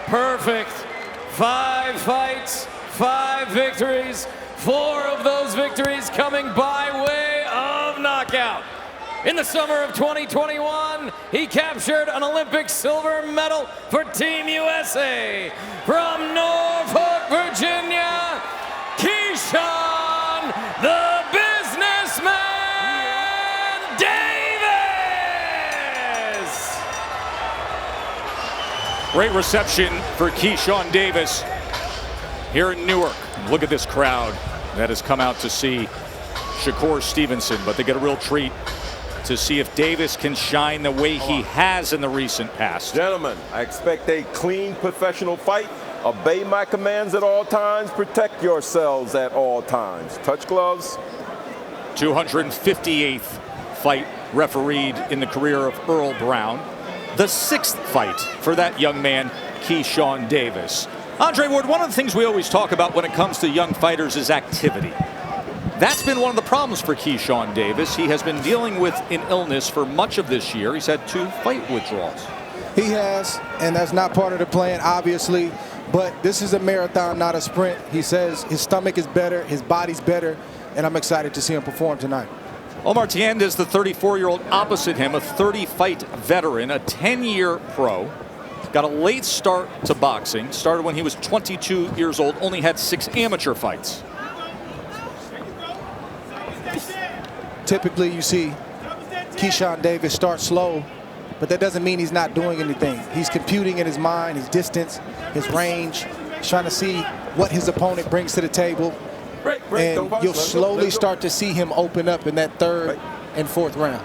perfect. 5 fights, 5 victories, 4 of those victories coming by way of knockout. In the summer of 2021, he captured an Olympic silver medal for Team USA. From Norfolk, Virginia, Keyshawn, the businessman Davis! Great reception for Keyshawn Davis here in Newark. Look at this crowd that has come out to see Shakur Stevenson, but they get a real treat to see if Davis can shine the way he has in the recent past. Gentlemen, I expect a clean professional fight. Obey my commands at all times. Protect yourselves at all times. Touch gloves. 258th fight refereed in the career of Earl Brown. The 6th fight for that young man, Keyshawn Davis. Andre Ward, one of the things we always talk about when it comes to young fighters is activity. That's been one of the problems for Keyshawn Davis. He has been dealing with an illness for much of this year. He's had 2 fight withdrawals. He has, and that's not part of the plan, obviously. But this is a marathon, not a sprint. He says his stomach is better, his body's better, and I'm excited to see him perform tonight. Omar Tienda is the 34-year-old opposite him, a 30-fight veteran, a 10-year pro. Got a late start to boxing. Started when he was 22 years old, only had 6 amateur fights. Typically, you see Keyshawn Davis start slow, but that doesn't mean he's not doing anything. He's computing in his mind, his distance, his range. He's trying to see what his opponent brings to the table. And you'll slowly start to see him open up in that 3rd and 4th round.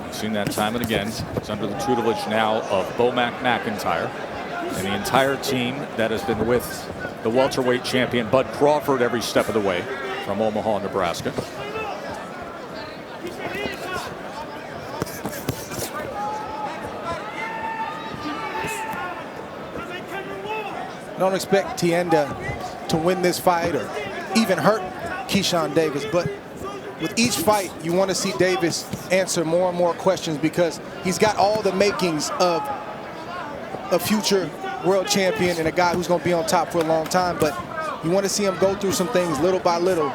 We've seen that time and again. It's under the tutelage now of Bomac McIntyre and the entire team that has been with the welterweight champion Bud Crawford every step of the way from Omaha, Nebraska. Don't expect Tienda to win this fight or even hurt Keyshawn Davis, but with each fight, you want to see Davis answer more and more questions because he's got all the makings of a future world champion and a guy who's going to be on top for a long time, but you want to see him go through some things little by little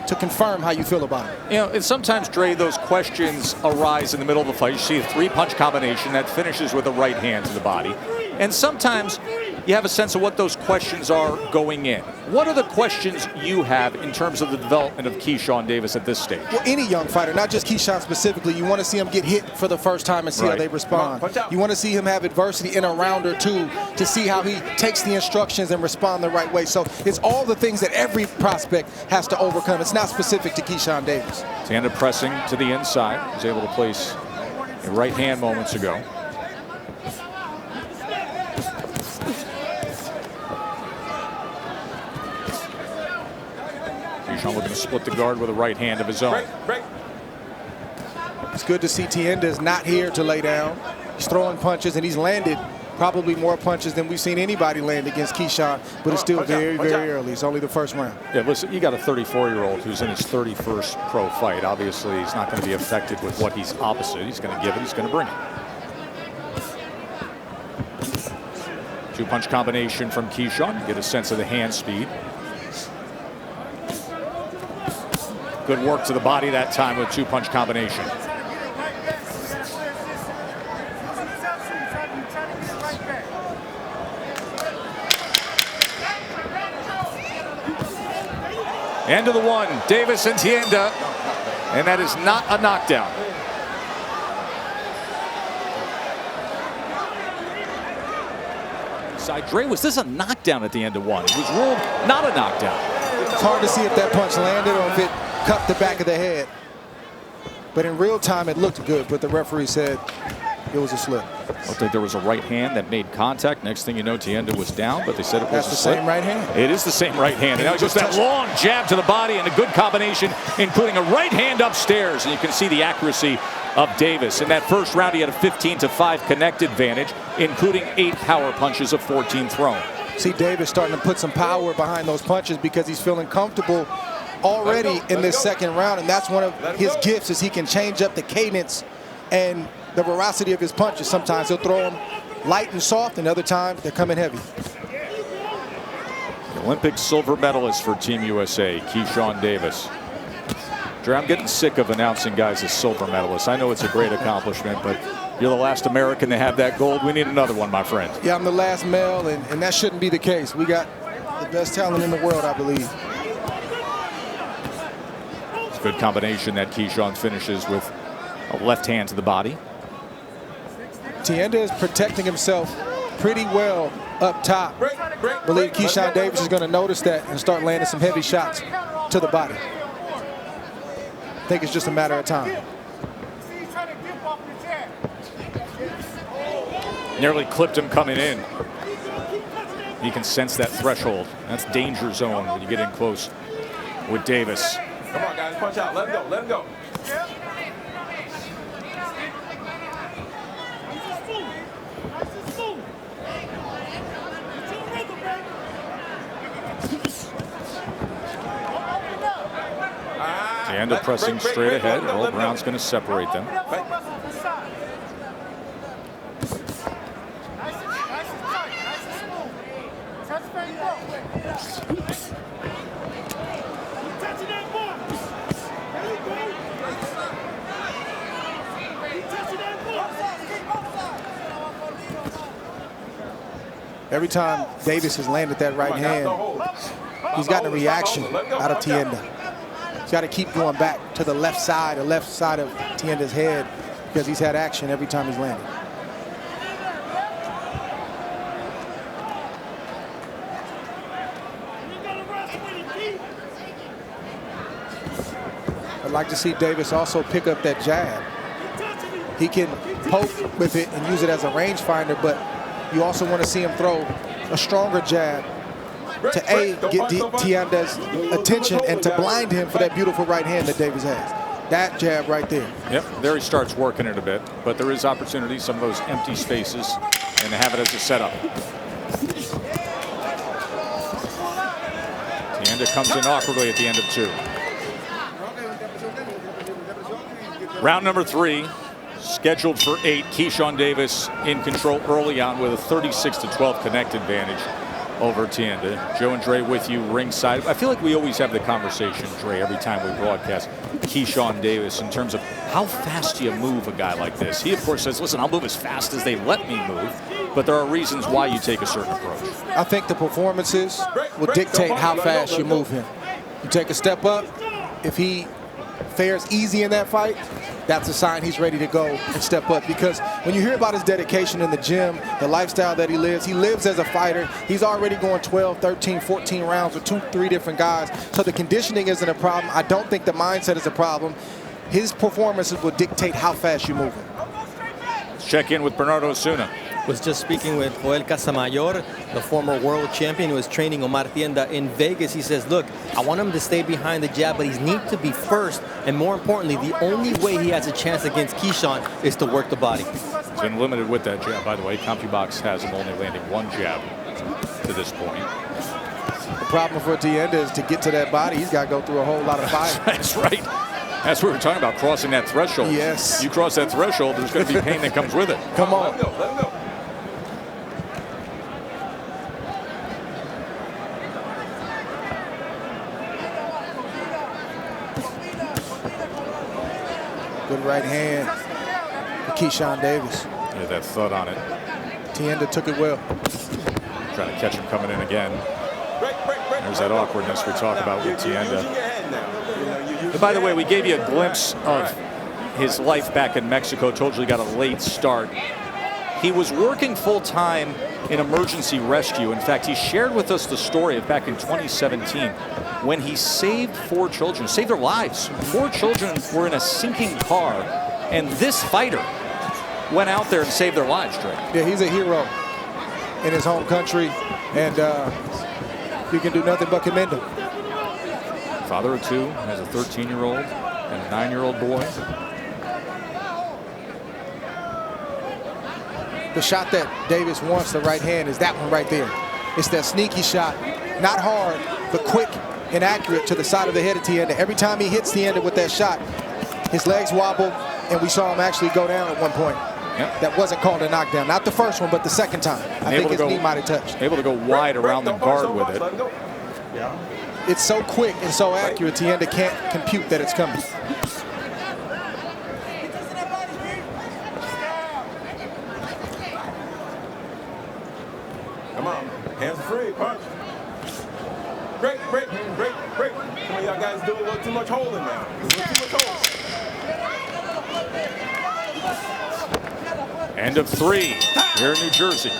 to confirm how you feel about it. You know, and sometimes, Dre, those questions arise in the middle of the fight. You see a 3-punch combination that finishes with a right hand to the body. And sometimes you have a sense of what those questions are going in. What are the questions you have in terms of the development of Keyshawn Davis at this stage? Well, any young fighter, not just Keyshawn specifically, you want to see him get hit for the first time and see how they respond. You want to see him have adversity in a round or 2 to see how he takes the instructions and respond the right way. So it's all the things that every prospect has to overcome. It's not specific to Keyshawn Davis. Tienda pressing to the inside. He was able to place a right hand moments ago. Keyshawn looking to split the guard with a right hand of his own. It's good to see Tienda is not here to lay down. He's throwing punches, and he's landed probably more punches than we've seen anybody land against Keyshawn, but it's still very, very early. It's only the 1st round. Yeah, listen, you got a 34-year-old who's in his 31st pro fight. Obviously, he's not going to be affected with what he's opposite. He's going to give it. He's going to bring it. 2-punch combination from Keyshawn. You get a sense of the hand speed. Good work to the body that time with 2-punch combination. End of the 1, Davis and Tienda, and that is not a knockdown. Dre, was this a knockdown at the end of 1? It was ruled not a knockdown. It's hard to see if that punch landed or if it cut the back of the head. But in real time, it looked good, but the referee said It was a slip. Looked like there was a right hand that made contact. Next thing you know, Tienda was down, but they said it was That's a the slip. same right hand. It is the same right hand. And now he goes that long jab to the body and a good combination, including a right hand upstairs. And you can see the accuracy of Davis. In that first round, he had a 15-5 connect advantage, including 8 power punches of 14 thrown. See Davis starting to put some power behind those punches because he's feeling comfortable already in this second round, and that's one of his gifts is he can change up the cadence and the veracity of his punches. Sometimes he'll throw them light and soft, and other times they're coming heavy. The Olympic silver medalist for Team USA, Keyshawn Davis. Dre, I'm getting sick of announcing guys as silver medalists. I know it's a great accomplishment, but you're the last American to have that gold. We need another one, my friend. Yeah, I'm the last male, and that shouldn't be the case. We got the best talent in the world, I believe. It's a good combination that Keyshawn finishes with a left hand to the body. Tienda is protecting himself pretty well up top. I believe Keyshawn Davis is going to notice that and start landing some heavy shots to the body. I think it's just a matter of time. Nearly clipped him coming in. You can sense that threshold. That's danger zone when you get in close with Davis. Come on, guys, punch out. Let him go. Let him go. Tienda pressing straight ahead. Earl Brown's going to separate them. Every time Davis has landed that right hand, he's gotten a reaction out of Tienda. He's got to keep going back to the left side of Tienda's head because he's had action every time he's landed. I'd like to see Davis also pick up that jab. He can poke with it and use it as a rangefinder, but you also want to see him throw a stronger jab to get Tienda's attention and to blind him for that beautiful right hand that Davis has. That jab right there. Yep, there he starts working it a bit, but there is opportunity, some of those empty spaces, and to have it as a setup. Tienda comes in awkwardly at the end of 2. Round number 3, scheduled for 8. Keyshawn Davis in control early on with a 36-12 connect advantage over Tienda. Joe and Dre with you ringside. I feel like we always have the conversation, Dre, every time we broadcast Keyshawn Davis in terms of how fast do you move a guy like this. He, of course, says, listen, I'll move as fast as they let me move, but there are reasons why you take a certain approach. I think the performances will dictate how fast you move him. You take a step up. If he fares easy in that fight, that's a sign he's ready to go and step up. Because when you hear about his dedication in the gym, the lifestyle that he lives as a fighter. He's already going 12, 13, 14 rounds with 2, 3 different guys. So the conditioning isn't a problem. I don't think the mindset is a problem. His performances will dictate how fast you move him. Let's check in with Bernardo Osuna. Was just speaking with Joel Casamayor, the former world champion who was training Omar Tienda in Vegas. He says, look, I want him to stay behind the jab, but he needs to be first. And more importantly, the only way he has a chance against Keyshawn is to work the body. He's been limited with that jab, by the way. CompuBox has him only landing 1 jab to this point. The problem for Tienda is to get to that body, he's got to go through a whole lot of fire. That's right. That's what we're talking about, crossing that threshold. Yes. You cross that threshold, there's going to be pain that comes with it. Come on. Let him go. Good right hand for Keyshawn Davis. Yeah, that thud on it. Tienda took it well. Trying to catch him coming in again. There's that awkwardness we talk about with Tienda. And by the way, we gave you a glimpse of his life back in Mexico. Told you he got a late start. He was working full-time in emergency rescue. In fact, he shared with us the story of back in 2017 when he saved 4 children, saved their lives. 4 children were in a sinking car, and this fighter went out there and saved their lives, Trey. Yeah, he's a hero in his home country, and you can do nothing but commend him. Father of two, has a 13-year-old and a 9-year-old boy. The shot that Davis wants, the right hand, is that one right there. It's that sneaky shot, not hard, but quick and accurate to the side of the head of Tienda. Every time he hits Tienda with that shot, his legs wobble, and we saw him actually go down at one point. Yep. That wasn't called a knockdown. Not the first one, but the second time. I think his knee might have touched. Able to go wide around the guard with it. It's so quick and so accurate, Tienda can't compute that it's coming. Come on, hands free, punch. Break. Come on, y'all guys doing a little too much holding now. A little too much holding. End of 3 here in New Jersey.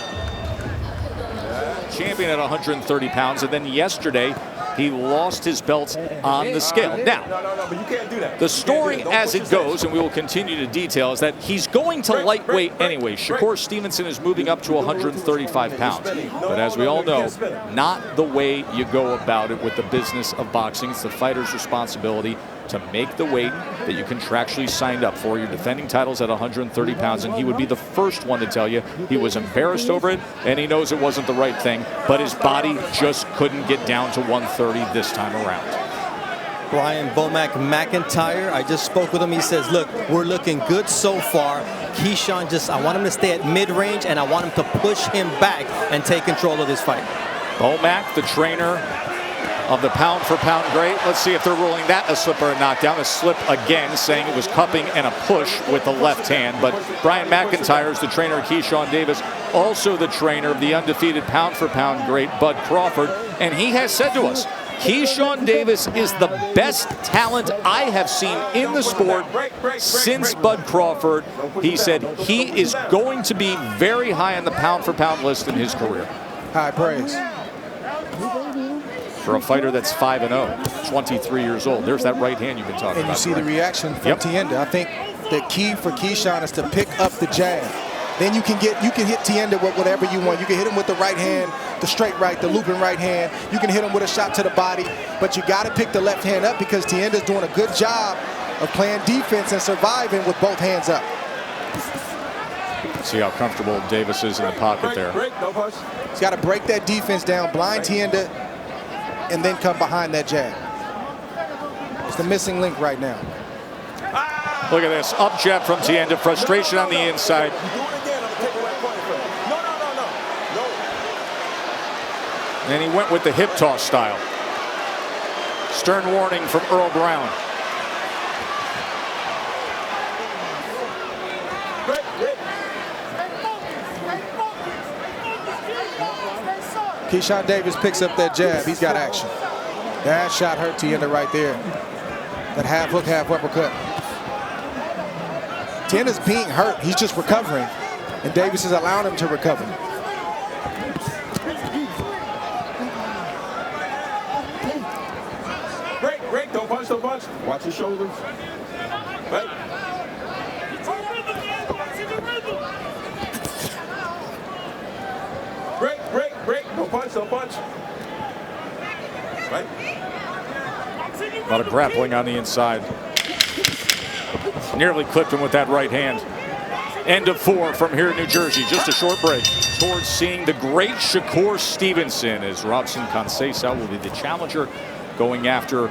Champion at 130 pounds, and then yesterday he lost his belt on the scale. Now, No, but you can't do that. the story as it goes, and we will continue to detail, is that he's going to lightweight anyway. Shakur Stevenson is moving up to 135 pounds. But as we all know, not the way you go about it with the business of boxing. It's the fighter's responsibility to make the weight that you contractually signed up for. You're defending titles at 130 pounds, and he would be the first one to tell you he was embarrassed over it, and he knows it wasn't the right thing, but his body just couldn't get down to 130 this time around. Brian Bomac McIntyre, I just spoke with him. He says, look, we're looking good so far. Keyshawn, I want him to stay at mid-range, and I want him to push him back and take control of this fight. Bomac, the trainer of the pound-for-pound great. Let's see if they're ruling that a slip or a knockdown. A slip again, saying it was cupping and a push with the left hand. But Brian McIntyre is the trainer of Keyshawn Davis, also the trainer of the undefeated pound-for-pound great Bud Crawford. And he has said to us, Keyshawn Davis is the best talent I have seen in the sport since Bud Crawford. He said he is going to be very high on the pound-for-pound list in his career. High praise. For a fighter that's 5-0, 23 years old. There's that right hand you've been talking about. And you see the reaction from Tienda. I think the key for Keyshawn is to pick up the jab. Then you can hit Tienda with whatever you want. You can hit him with the right hand, the straight right, the looping right hand. You can hit him with a shot to the body, but you got to pick the left hand up because Tienda's doing a good job of playing defense and surviving with both hands up. See how comfortable Davis is in the pocket there. He's got to break that defense down, blind Tienda, and then come behind that jab. It's the missing link right now. Look at this, up jab from Tienda, frustration on the inside. And he went with the hip toss style. Stern warning from Earl Brown. Keyshawn Davis picks up that jab. He's got action. That shot hurt Tienda right there. That half hook, half uppercut. Tienda's being hurt. He's just recovering. And Davis is allowing him to recover. Break. Don't punch. Watch your shoulders. Right. Break. Don't punch. Right. A lot of grappling on the inside. Nearly clipped him with that right hand. End of 4 from here in New Jersey. Just a short break towards seeing the great Shakur Stevenson as Robson Conceição will be the challenger going after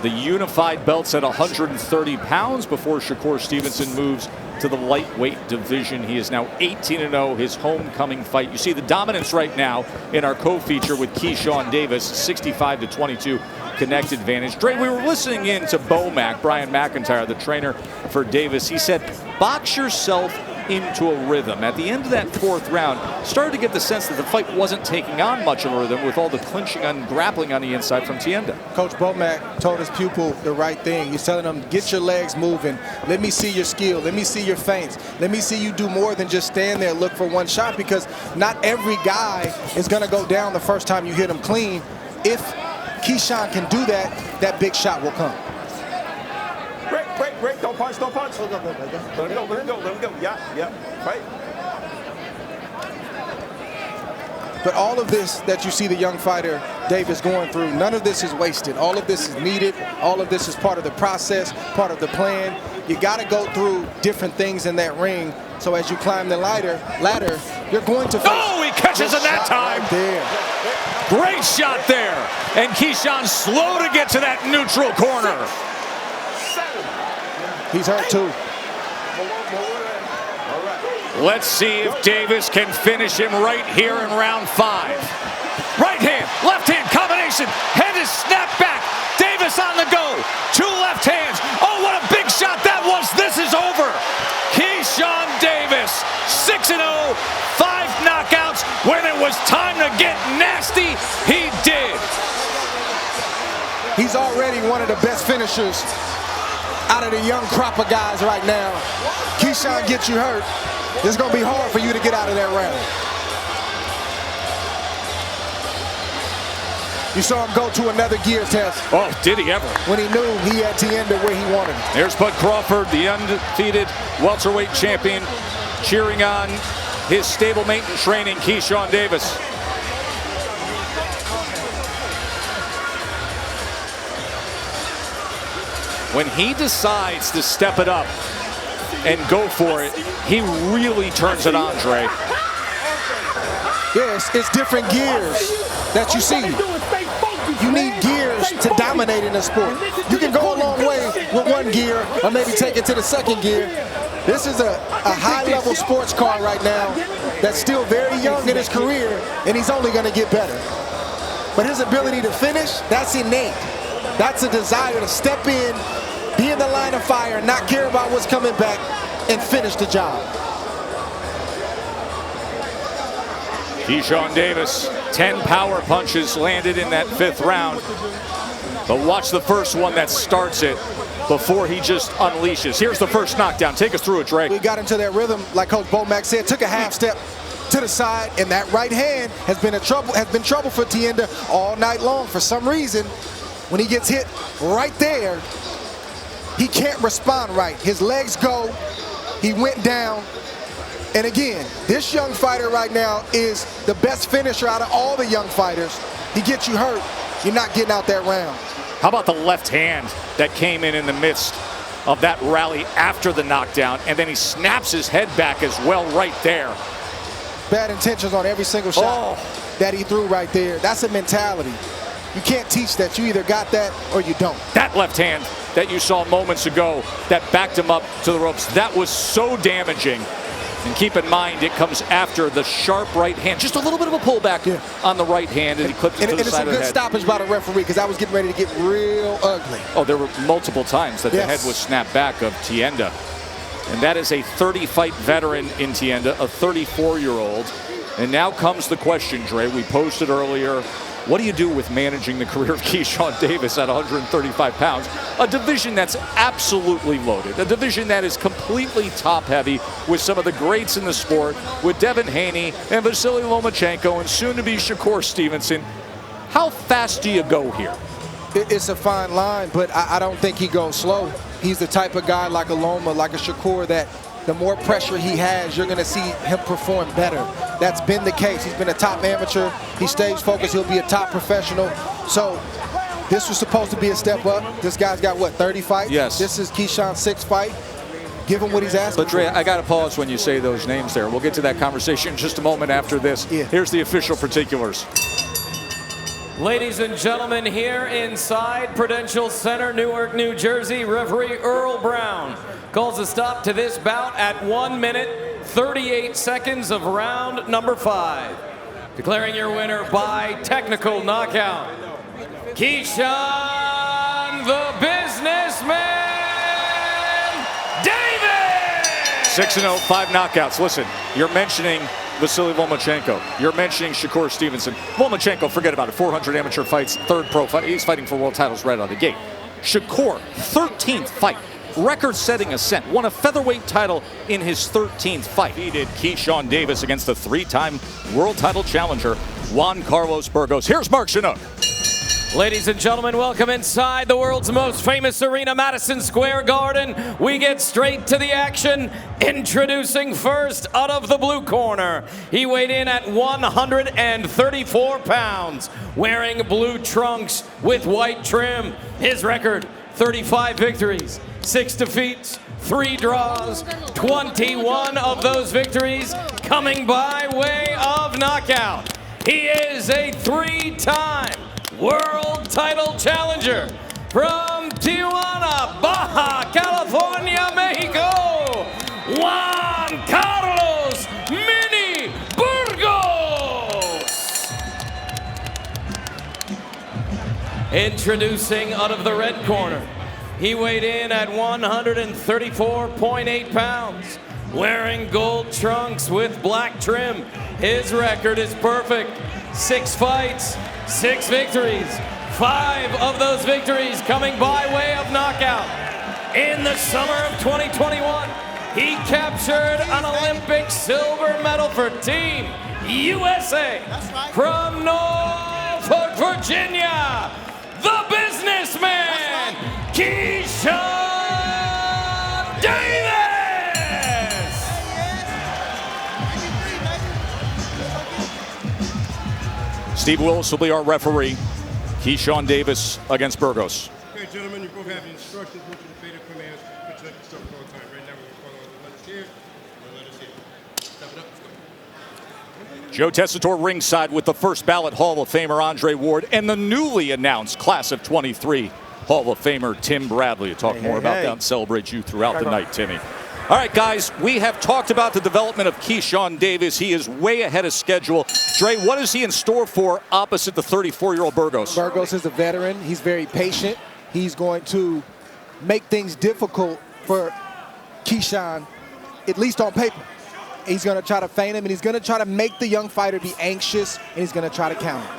the unified belts at 130 pounds before Shakur Stevenson moves to the lightweight division. He is now 18-0, his homecoming fight. You see the dominance right now in our co-feature with Keyshawn Davis, 65-22 connect advantage. Dre, we were listening in to Bomac, Brian McIntyre, the trainer for Davis. He said, box yourself into a rhythm. At the end of that 4th round, started to get the sense that the fight wasn't taking on much of a rhythm with all the clinching and grappling on the inside from Tienda. Coach Bomac told his pupil the right thing. He's telling him, get your legs moving. Let me see your skill. Let me see your feints. Let me see you do more than just stand there and look for one shot, because not every guy is going to go down the first time you hit him clean. If Keyshawn can do that, that big shot will come. Break. break. Don't punch, don't punch. Let him go, let him go, let him go. Yeah, fight. But all of this that you see the young fighter Davis going through, none of this is wasted. All of this is needed. All of this is part of the process, part of the plan. You got to go through different things in that ring. So as you climb the ladder, you're going to face. Oh, he catches in that time. Right there. Great shot there. And Keyshawn slow to get to that neutral corner. He's hurt too. Let's see if Davis can finish him right here in round 5. Right hand, left hand combination. Head is snapped back. Davis on the go. 2 left hands. Oh, what a big shot that was. This is over. Keyshawn Davis, 6-0, 5 knockouts. When it was time to get nasty, he did. He's already one of the best finishers out of the young crop of guys right now. Keyshawn gets you hurt. It's going to be hard for you to get out of that round. You saw him go to another gear test. Oh, did he ever? When he knew he had Tienda where he wanted him. There's Bud Crawford, the undefeated welterweight champion, cheering on his stablemate in training, Keyshawn Davis. When he decides to step it up and go for it, he really turns it on, Dre. Yes, it's different gears that you see. You need gears to dominate in the sport. You can go a long way with one gear or maybe take it to the second gear. This is a high-level sports car right now that's still very young in his career, and he's only going to get better. But his ability to finish, that's innate. That's a desire to step in, be in the line of fire, not care about what's coming back, and finish the job. Keyshawn Davis, 10 power punches landed in that 5th round. But watch the first one that starts it before he just unleashes. Here's the first knockdown. Take us through it, Drake. We got into that rhythm, like Coach Bomack said, took a half step to the side, and that right hand has been trouble for Tienda all night long. For some reason, when he gets hit right there, he can't respond right. His legs go, he went down. And again, this young fighter right now is the best finisher out of all the young fighters. He gets you hurt, you're not getting out that round. How about the left hand that came in the midst of that rally after the knockdown, and then he snaps his head back as well right there. Bad intentions on every single shot that he threw right there. That's a mentality. You can't teach that. You either got that or you don't. That left hand that you saw moments ago that backed him up to the ropes, that was so damaging. And keep in mind, it comes after the sharp right hand. Just a little bit of a pullback on the right hand, and he clipped it to the side of the head. And it's a good stoppage by the referee, because I was getting ready to get real ugly. Oh, there were multiple times that the head was snapped back of Tienda. And that is a 30-fight veteran in Tienda, a 34-year-old. And now comes the question, Dre, we posted earlier. What do you do with managing the career of Keyshawn Davis at 135 pounds? A division that's absolutely loaded. A division that is completely top-heavy with some of the greats in the sport, with Devin Haney and Vasily Lomachenko and soon-to-be Shakur Stevenson. How fast do you go here? It's a fine line, but I don't think he goes slow. He's the type of guy like a Loma, like a Shakur, that the more pressure he has, you're going to see him perform better. That's been the case. He's been a top amateur. He stays focused. He'll be a top professional. So this was supposed to be a step up. This guy's got, what, 30 fights? Yes. This is Keyshawn's 6th fight. Give him what he's asking But Dre, for. I got to pause when you say those names there. We'll get to that conversation in just a moment after this. Here's the official particulars. Ladies and gentlemen, here inside Prudential Center, Newark, New Jersey, referee Earl Brown calls a stop to this bout at 1 minute, 38 seconds of round number 5. Declaring your winner by technical knockout, Keyshawn the Businessman Davis! 6-0, 5 knockouts. Listen, you're mentioning Vasily Lomachenko. You're mentioning Shakur Stevenson. Lomachenko, forget about it. 400 amateur fights, 3rd pro fight. He's fighting for world titles right out of the gate. Shakur, 13th fight. Record-setting ascent. Won a featherweight title in his 13th fight. Defeated Keyshawn Davis against the 3-time world title challenger, Juan Carlos Burgos. Here's Mark Chinook. Ladies and gentlemen, welcome inside the world's most famous arena, Madison Square Garden. We get straight to the action. Introducing first, out of the blue corner, he weighed in at 134 pounds, wearing blue trunks with white trim. His record, 35 victories, 6 defeats, 3 draws, 21 of those victories coming by way of knockout. He is a 3-time world title challenger from Tijuana, Baja California, Mexico, Juan Carlos Mini Burgos. Introducing out of the red corner, he weighed in at 134.8 pounds, wearing gold trunks with black trim. His record is perfect. 6 fights, 6 victories, 5 of those victories coming by way of knockout. In the summer of 2021, he captured an Olympic silver medal for Team USA from Norfolk, Virginia, the businessman, Keyshawn Davis! Steve Willis will be our referee. Keyshawn Davis against Burgos. Okay, gentlemen, you both have the instructions. What you obey the commands, protect yourself at all time. Right now, we're going to follow the letters here. The letters here. Step it up. Let's go. Joe Tessitore ringside with the first ballot Hall of Famer Andre Ward and the newly announced class of 23 Hall of Famer Tim Bradley. We'll talk more about that and celebrate you throughout the night, Timmy. All right, guys, we have talked about the development of Keyshawn Davis. He is way ahead of schedule. Dre, what is he in store for opposite the 34-year-old Burgos? Burgos is a veteran. He's very patient. He's going to make things difficult for Keyshawn, at least on paper. He's going to try to feint him, and he's going to try to make the young fighter be anxious, and he's going to try to counter.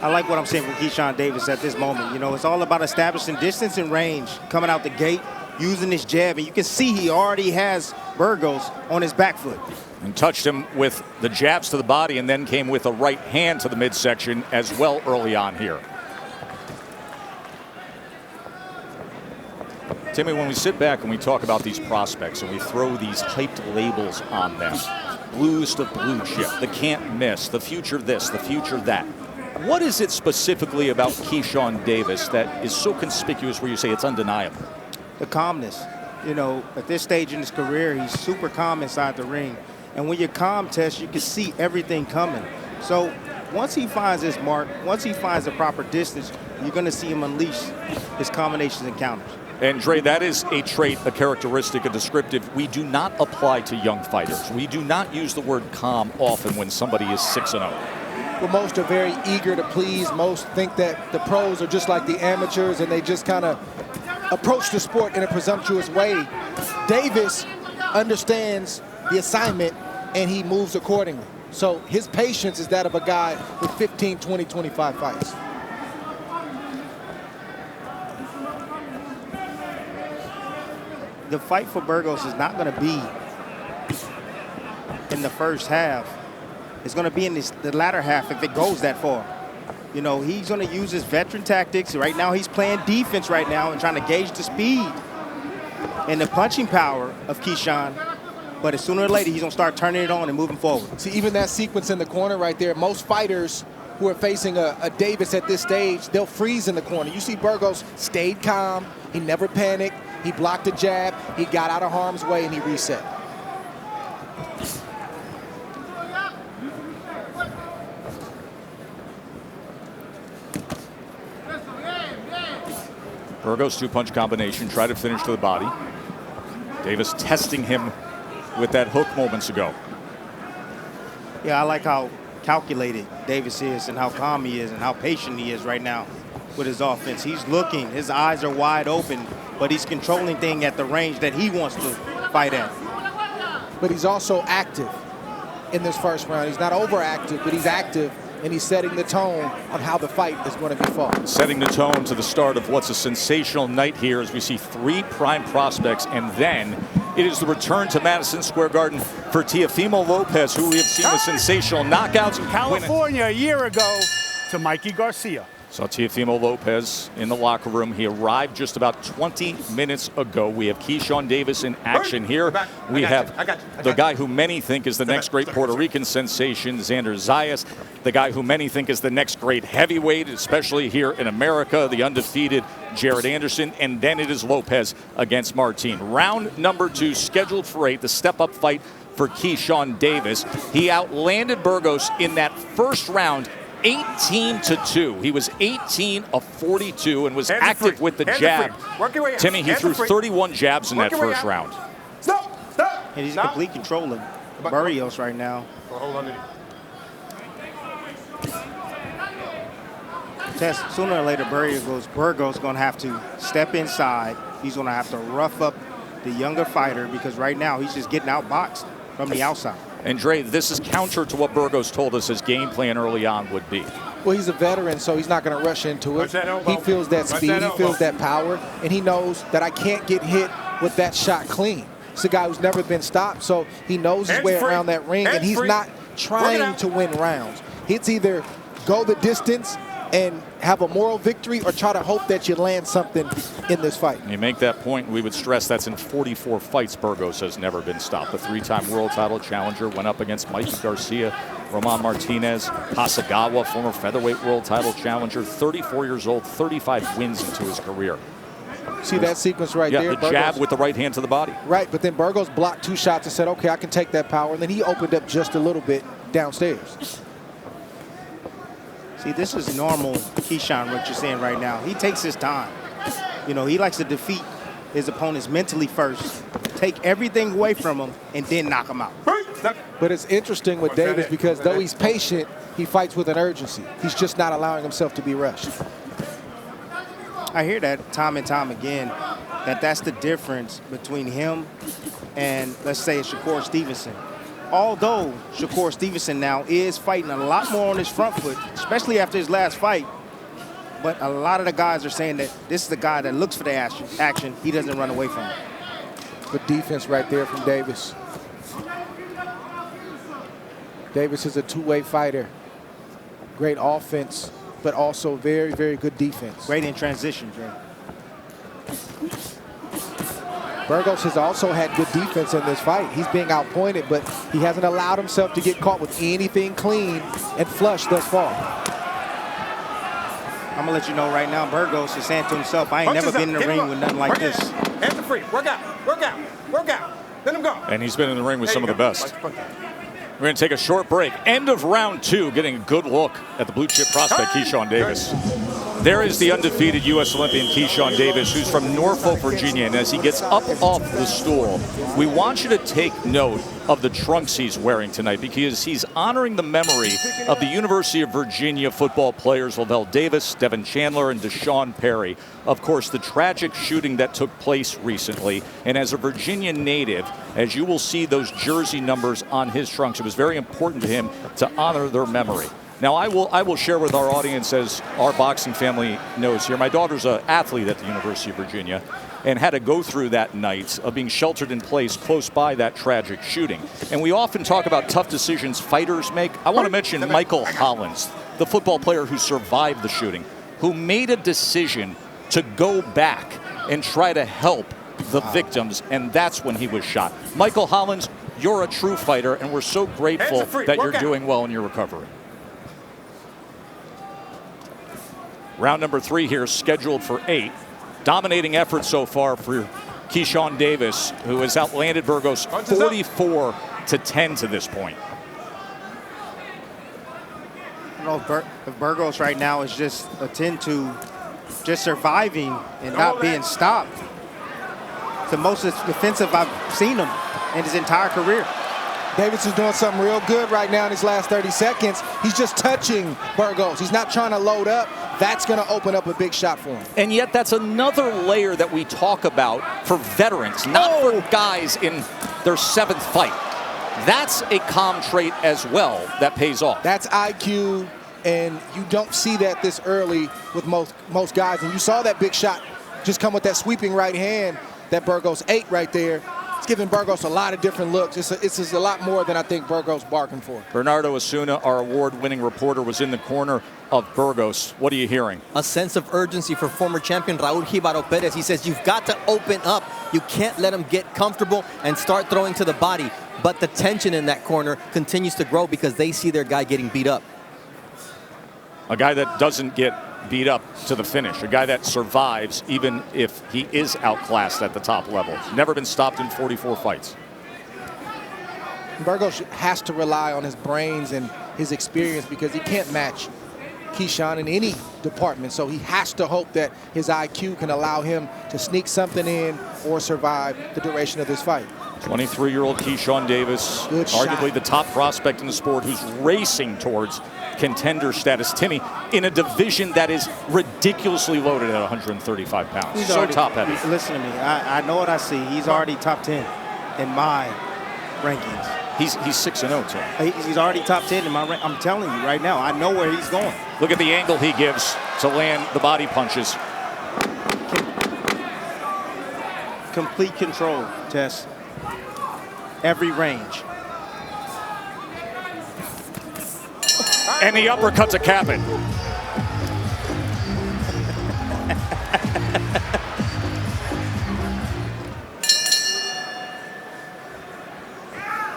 I like what I'm seeing from Keyshawn Davis at this moment. You know, it's all about establishing distance and range, coming out the gate, using his jab, and you can see he already has Burgos on his back foot. And touched him with the jabs to the body and then came with a right hand to the midsection as well early on here. Timmy, when we sit back and we talk about these prospects and we throw these hyped labels on them, blues to blue chip, the can't miss, the future this, the future that. What is it specifically about Keyshawn Davis that is so conspicuous where you say it's undeniable? The calmness. You know, at this stage in his career, he's super calm inside the ring. And when you're calm, Tess, you can see everything coming. So once he finds his mark, once he finds the proper distance, you're going to see him unleash his combinations and counters. And Dre, that is a trait, a characteristic, a descriptive we do not apply to young fighters. We do not use the word calm often when somebody is 6-0. Well, most are very eager to please. Most think that the pros are just like the amateurs and they just kind of approach the sport in a presumptuous way. Davis understands the assignment and he moves accordingly. So his patience is that of a guy with 15, 20, 25 fights. The fight for Burgos is not going to be in the first half. It's going to be in the latter half if it goes that far. You know, he's going to use his veteran tactics. Right now, he's playing defense right now and trying to gauge the speed and the punching power of Keyshawn. But sooner or later, he's going to start turning it on and moving forward. See, even that sequence in the corner right there, most fighters who are facing a Davis at this stage, they'll freeze in the corner. You see Burgos stayed calm. He never panicked. He blocked a jab. He got out of harm's way, and he reset. Burgos two-punch combination, try to finish to the body. Davis testing him with that hook moments ago. Yeah, I like how calculated Davis is and how calm he is and how patient he is right now with his offense. He's looking, his eyes are wide open, but he's controlling things at the range that he wants to fight at. But he's also active in this first round. He's not overactive, but he's active, and he's setting the tone on how the fight is going to be fought. Setting the tone to the start of what's a sensational night here as we see 3 prime prospects and then It is the return to Madison Square Garden for Teofimo Lopez, who we have seen with sensational knockouts. California a year ago to Mikey Garcia. Saw Teofimo Lopez in the locker room. He arrived just about 20 minutes ago. We have Keyshawn Davis in action here. We have the guy who many think is the next great Puerto Rican sensation, Xander Zayas. The guy who many think is the next great heavyweight, especially here in America, the undefeated Jared Anderson. And then it is Lopez against Martin. Round number 2 scheduled for 8, the step-up fight for Keyshawn Davis. He outlanded Burgos in that first round 18-2. He was 18 of 42 and was active with the jab. Timmy, he threw 31 jabs in that first round. And he's in complete control of Barrios right now. Hold on. Tess, sooner or later, Burgos going to have to step inside. He's going to have to rough up the younger fighter because right now he's just getting outboxed from the outside. And Dre, this is counter to what Burgos told us his game plan early on would be. Well, he's a veteran, so he's not going to rush into it. He feels that speed, he feels that power, and he knows that I can't get hit with that shot clean. It's a guy who's never been stopped, so he knows his way around that ring, and he's not trying to win rounds. It's either go the distance and have a moral victory or try to hope that you land something in this fight. You make that point, we would stress that's in 44 fights Burgos has never been stopped. The 3-time world title challenger went up against Mikey Garcia, Roman Martinez, Hasagawa, former featherweight world title challenger, 34 years old, 35 wins into his career. See that sequence right there? Yeah, the jab with the right hand to the body. Right, but then Burgos blocked 2 shots and said, okay, I can take that power, and then he opened up just a little bit downstairs. See, this is normal Keyshawn, what you're saying right now. He takes his time. You know, he likes to defeat his opponents mentally first, take everything away from him, and then knock him out. But it's interesting with Davis because though he's patient, he fights with an urgency. He's just not allowing himself to be rushed. I hear that time and time again, that's the difference between him and, let's say, Shakur Stevenson. Although Shakur Stevenson now is fighting a lot more on his front foot, especially after his last fight, but a lot of the guys are saying that this is the guy that looks for the action. He doesn't run away from it. Good defense right there from Davis. Davis is a two-way fighter. Great offense, but also very, very good defense. Great in transition, Dre. Burgos has also had good defense in this fight. He's being outpointed, but he hasn't allowed himself to get caught with anything clean and flush thus far. I'm going to let you know right now, Burgos is saying to himself, I ain't never been in the ring with nothing like this. Hands are free. Work out. Work out. Work out. Let him go. And he's been in the ring with some of the best. We're going to take a short break. End of round 2, getting a good look at the blue chip prospect, Keyshawn Davis. There is the undefeated U.S. Olympian Keyshawn Davis, who's from Norfolk, Virginia. And as he gets up off the stool, we want you to take note of the trunks he's wearing tonight because he's honoring the memory of the University of Virginia football players Lavelle Davis, Devin Chandler, and Deshaun Perry. Of course, the tragic shooting that took place recently. And as a Virginia native, as you will see those jersey numbers on his trunks, it was very important to him to honor their memory. Now, I will share with our audience, as our boxing family knows here, my daughter's an athlete at the University of Virginia and had to go through that night of being sheltered in place close by that tragic shooting. And we often talk about tough decisions fighters make. I want to mention Michael Hollins, the football player who survived the shooting, who made a decision to go back and try to help the victims, and that's when he was shot. Michael Hollins, you're a true fighter, and we're so grateful that you're doing well in your recovery. Round number 3 here, scheduled for 8. Dominating effort so far for Keyshawn Davis, who has outlanded Burgos 44-10 to this point. You know, if Burgos right now is just attend to just surviving and not being stopped. It's the most defensive I've seen him in his entire career. Davis is doing something real good right now in his last 30 seconds. He's just touching Burgos. He's not trying to load up. That's going to open up a big shot for him. And yet that's another layer that we talk about for veterans, not for guys in their 7th fight. That's a calm trait as well that pays off. That's IQ, and you don't see that this early with most guys. And you saw that big shot just come with that sweeping right hand that Burgos ate right there. It's giving Burgos a lot of different looks. It's a lot more than I think Burgos barking for. Bernardo Osuna, our award-winning reporter, was in the corner of Burgos. What are you hearing? A sense of urgency for former champion Raul Jibaro Perez. He says you've got to open up. You can't let him get comfortable and start throwing to the body. But the tension in that corner continues to grow because they see their guy getting beat up. A guy that doesn't get beat up to the finish. A guy that survives even if he is outclassed at the top level. Never been stopped in 44 fights. Burgos has to rely on his brains and his experience because he can't match Keyshawn in any department. So he has to hope that his IQ can allow him to sneak something in or survive the duration of this fight. 23-year-old Keyshawn Davis, arguably the top prospect in the sport, who's racing towards contender status. Timmy, in a division that is ridiculously loaded at 135 pounds. He's so already, top heavy. Listen to me. I know what I see. He's already top 10 in my rankings. He's 6-0, too. He's already top 10 in my rank. I'm telling you right now. I know where he's going. Look at the angle he gives to land the body punches. Complete control, Tess. Every range. And the uppercut to cap it.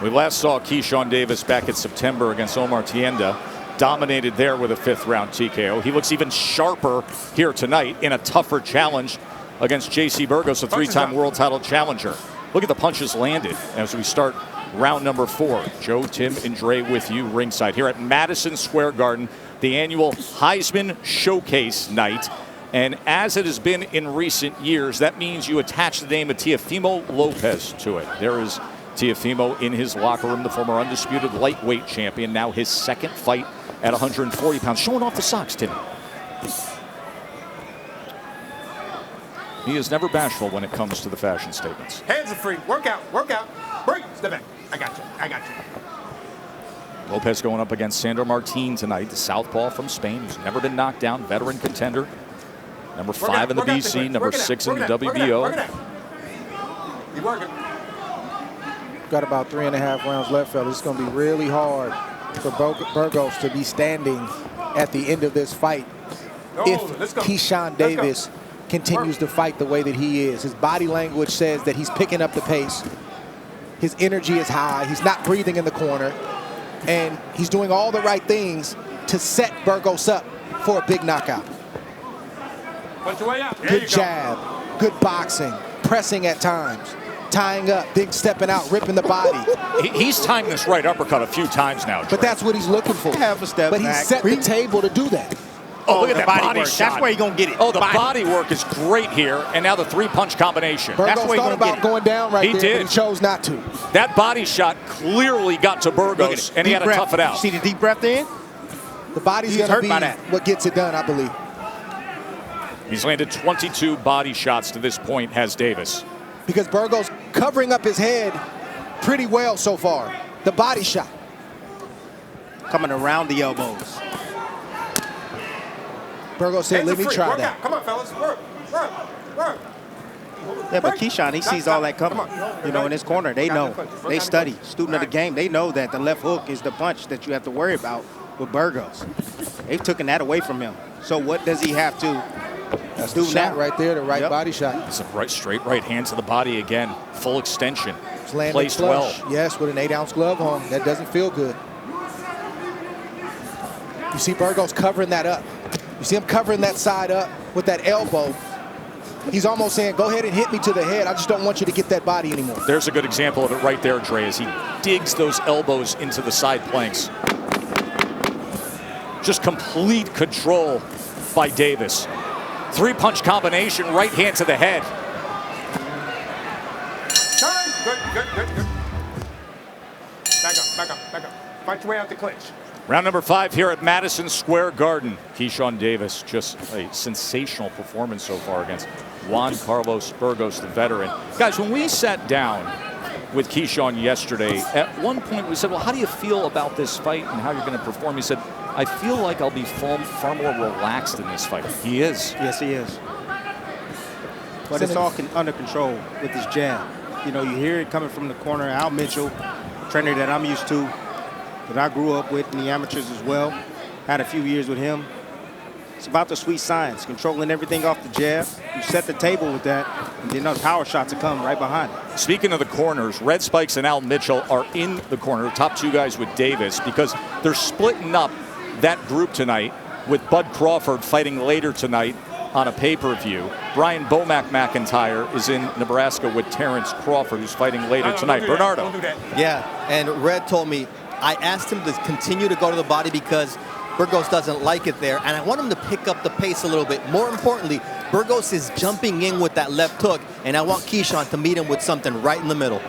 We last saw Keyshawn Davis back in September against Omar Tienda. Dominated there with a 5th-round TKO. He looks even sharper here tonight in a tougher challenge against J.C. Burgos, a 3-time world title challenger. Look at the punches landed as we start round number 4. Joe, Tim, and Dre with you ringside here at Madison Square Garden, the annual Heisman Showcase night. And as it has been in recent years, that means you attach the name of Teofimo Lopez to it. There is Teofimo in his locker room, the former undisputed lightweight champion, now his 2nd fight at 140 pounds. Showing off the socks, Timmy. He is never bashful when it comes to the fashion statements. Hands are free. Work out. Break. Step back. I got you. Lopez going up against Sandro Martin tonight, the southpaw from Spain, who's never been knocked down, veteran contender. Number 5 in the BC, number 6 in the WBO. Keep working. Got about 3.5 rounds left, fellas. It's going to be really hard for Burgos to be standing at the end of this fight if Keyshawn Davis continues to fight the way that he is. His body language says that he's picking up the pace. His energy is high. He's not breathing in the corner. And he's doing all the right things to set Burgos up for a big knockout. Punch your way out. Good jab, good boxing, pressing at times, tying up, big stepping out, ripping the body. He's timed this right uppercut a few times now, Dre. But that's what he's looking for. Half a step but back. he set the table to do that. Oh, look at that body work. shot. That's where you're going to get it. Oh, the body work is great here. And now the 3-punch combination. Burgos thought about going down right there, did. but he chose not to. That body shot clearly got to Burgos, and he had to tough it out. See the deep breath in? The body's going to be what gets it done, I believe. He's landed 22 body shots to this point, has Davis. Because Burgos covering up his head pretty well so far. The body shot. Coming around the elbows. Burgos said, let me try Work that. out. Come on, fellas. Work. Yeah, but Keyshawn, he sees all that coming. You know, in his corner, they know. They study. Student of the game, they know that the left hook is the punch that you have to worry about with Burgos. They've taken that away from him. So what does he have to That's the shot right there, the right body shot. It's a straight right hand to the body again. Full extension. Placed well. Yes, with an 8-ounce glove on. That doesn't feel good. You see Burgos covering that up. You see him covering that side up with that elbow. He's almost saying, go ahead and hit me to the head. I just don't want you to get that body anymore. There's a good example of it right there, Dre, as he digs those elbows into the side planks. Just complete control by Davis. 3-punch combination, right hand to the head. Good. Back up. Fight your way out the clinch. Round number 5 here at Madison Square Garden. Keyshawn Davis, just a sensational performance so far against Juan Carlos Burgos, the veteran. Guys, when we sat down with Keyshawn yesterday, at one point we said, well, how do you feel about this fight and how you're going to perform? He said, I feel like I'll be far more relaxed in this fight. He is. Yes, he is. But it's all under control with his jab. You know, you hear it coming from the corner. Al Mitchell, trainer that I'm used to, that I grew up with in the amateurs as well. Had a few years with him. It's about the sweet science, controlling everything off the jab. You set the table with that, and then those power shots will come right behind it. Speaking of the corners, Red Spikes and Al Mitchell are in the corner, the top two guys with Davis, because they're splitting up that group tonight with Bud Crawford fighting later tonight on a pay-per-view. Brian Bomac McIntyre is in Nebraska with Terence Crawford, who's fighting later tonight. Bernardo. Don't do that. Yeah, and Red told me, I asked him to continue to go to the body because Burgos doesn't like it there, and I want him to pick up the pace a little bit. More importantly, Burgos is jumping in with that left hook, and I want Keyshawn to meet him with something right in the middle.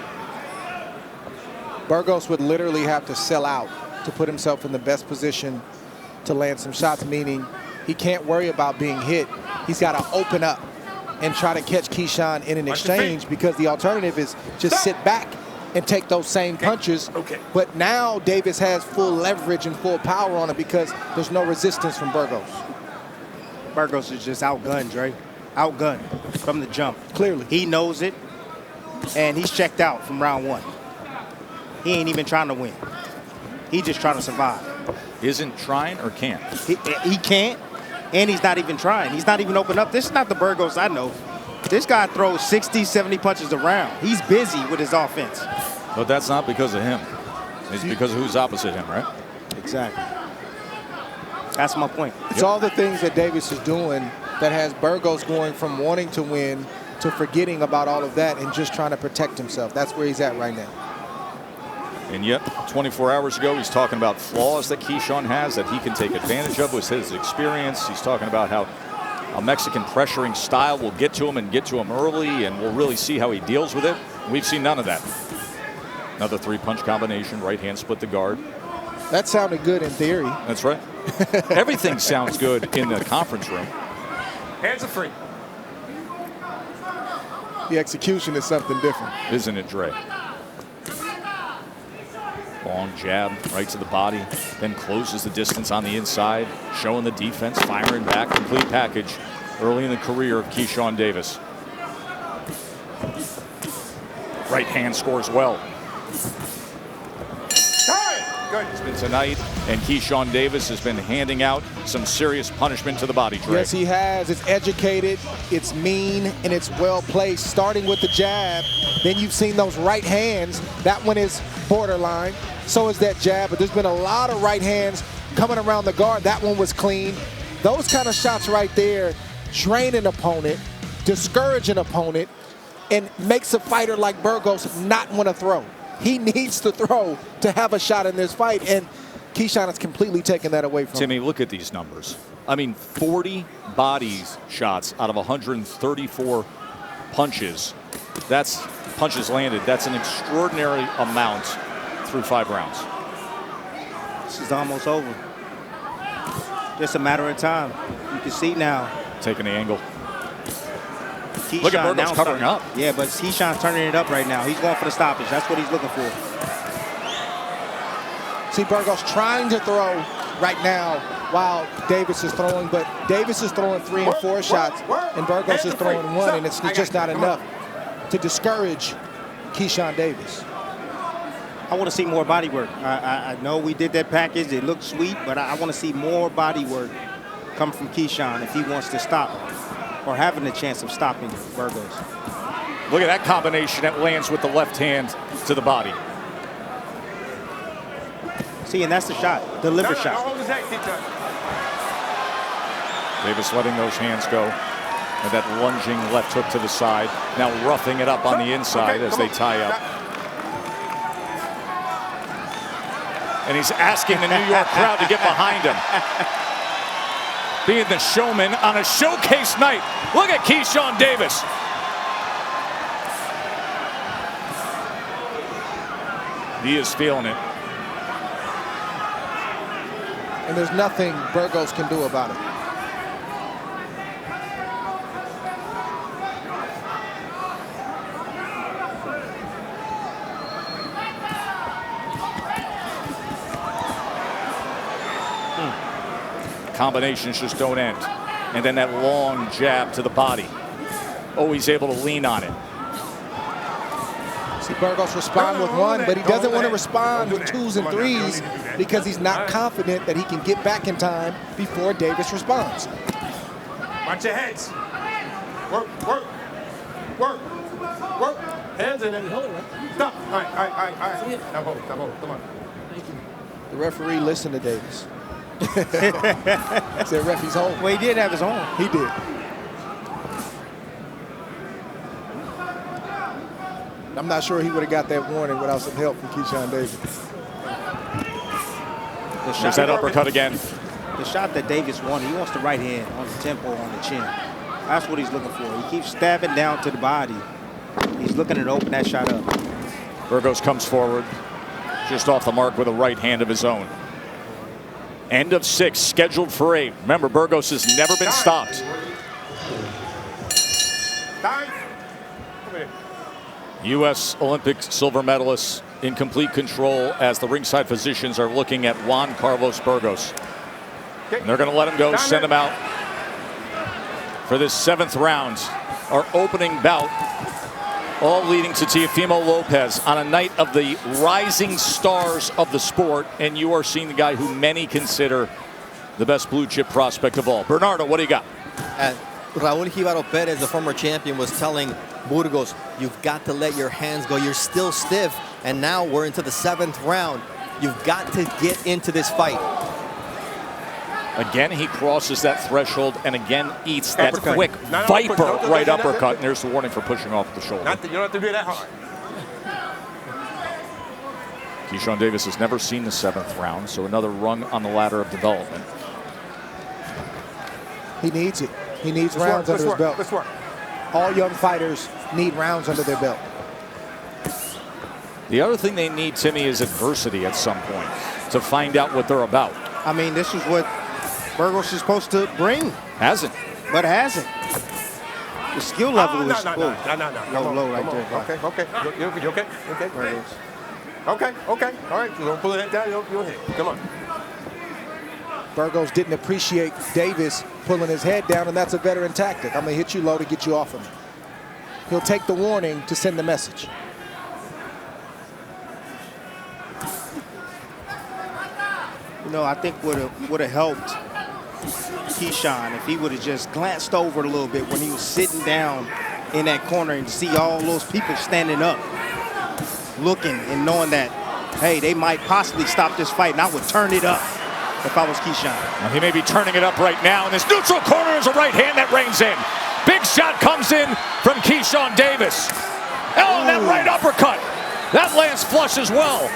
Burgos would literally have to sell out to put himself in the best position to land some shots, meaning he can't worry about being hit. He's got to open up and try to catch Keyshawn in an exchange, because the alternative is just sit back and take those same punches. Okay. But now Davis has full leverage and full power on it because there's no resistance from Burgos. Burgos is just outgunned, Dre. Outgunned from the jump. Clearly. He knows it, and he's checked out from round one. He ain't even trying to win. He just trying to survive. Isn't trying or can't? He can't, and he's not even trying. He's not even open up. This is not the Burgos I know. This guy throws 60, 70 punches around. He's busy with his offense. But that's not because of him. It's because of who's opposite him, right? Exactly. That's my point. It's all the things that Davis is doing that has Burgos going from wanting to win to forgetting about all of that and just trying to protect himself. That's where he's at right now. And yet, 24 hours ago, he's talking about flaws that Keyshawn has that he can take advantage of with his experience. He's talking about how a Mexican pressuring style will get to him and get to him early, and we'll really see how he deals with it. We've seen none of that. Another three-punch combination, right hand split the guard. That sounded good in theory. That's right. Everything sounds good in the conference room. Hands are free. The execution is something different. Isn't it, Dre? Long jab right to the body, then closes the distance on the inside, showing the defense, firing back, complete package early in the career of Keyshawn Davis. Right hand scores well. Good. It's been tonight, and Keyshawn Davis has been handing out some serious punishment to the body, Dre. Yes, he has. It's educated, it's mean, and it's well placed. Starting with the jab, then you've seen those right hands. That one is borderline. So is that jab, but there's been a lot of right hands coming around the guard. That one was clean. Those kind of shots right there drain an opponent, discourage an opponent, and makes a fighter like Burgos not want to throw. He needs to throw to have a shot in this fight, and Keyshawn has completely taken that away from him. Timmy, look at these numbers. I mean, 40 bodies shots out of 134 punches. That's punches landed. That's an extraordinary amount through 5 rounds. This is almost over. Just a matter of time. You can see now. Taking the angle. Keyshawn look at Burgos covering up. Yeah, but Keyshawn's turning it up right now. He's going for the stoppage. That's what he's looking for. See, Burgos trying to throw right now while Davis is throwing, but Davis is throwing 3 and 4 shots, and Burgos is throwing 1, and it's just not enough to discourage Keyshawn Davis. I want to see more body work. I know we did that package. It looked sweet, but I want to see more body work come from Keyshawn if he wants to stop or having a chance of stopping Burgos. Look at that combination that lands with the left hand to the body. See, and that's the shot, the liver shot. Davis letting those hands go. And that lunging left hook to the side. Now roughing it up on the inside as they tie up. And he's asking the New York crowd to get behind him. Being the showman on a showcase night. Look at Keyshawn Davis. He is feeling it. And there's nothing Burgos can do about it. Combinations just don't end. And then that long jab to the body. Always able to lean on it. See Burgos respond with one, but he doesn't want to respond with twos and threes because he's not confident that he can get back in time before Davis responds. Watch your heads. Work, work, work, work. Hands and then hold it. Stop. All right. Stop hold. Come on. The referee listened to Davis. Said ref, he's home. Well, he did have his own. He did. I'm not sure he would have got that warning without some help from Keyshawn Davis. There's that uppercut again. The shot that Davis wanted, he wants the right hand on the tempo, on the chin. That's what he's looking for. He keeps stabbing down to the body. He's looking to open that shot up. Burgos comes forward, just off the mark with a right hand of his own. End of 6, scheduled for 8. Remember, Burgos has never been stopped. U.S. Olympic silver medalists in complete control as the ringside physicians are looking at Juan Carlos Burgos. And they're going to let him go, send him out for this 7th round. Our opening bout, all leading to Teofimo Lopez on a night of the rising stars of the sport. And you are seeing the guy who many consider the best blue chip prospect of all. Bernardo, what do you got? Raul Jibaro Perez, the former champion, was telling Burgos, you've got to let your hands go. You're still stiff. And now we're into the 7th round. You've got to get into this fight. Again, he crosses that threshold and again eats that quick viper right uppercut. And there's the warning for pushing off the shoulder. You don't have to do that hard. Keyshawn Davis has never seen the 7th round, so another rung on the ladder of development. He needs it. He needs rounds under his belt. Let's work. All young fighters need rounds under their belt. The other thing they need, Timmy, is adversity at some point to find out what they're about. I mean, this is what Burgos is supposed to bring. Hasn't. But hasn't. The skill level is no. low right there. Okay. You okay? Okay. All right. You don't pull it down. You'll hit. Come on. Burgos didn't appreciate Davis pulling his head down, and that's a veteran tactic. I'm going to hit you low to get you off of me. He'll take the warning to send the message. You know, I think would have helped Keyshawn if he would have just glanced over a little bit when he was sitting down in that corner and see all those people standing up, looking and knowing that, hey, they might possibly stop this fight, and I would turn it up if I was Keyshawn. Well, he may be turning it up right now. In this neutral corner is a right hand that reins in. Big shot comes in from Keyshawn Davis. Oh, and that right uppercut. That lands flush as well.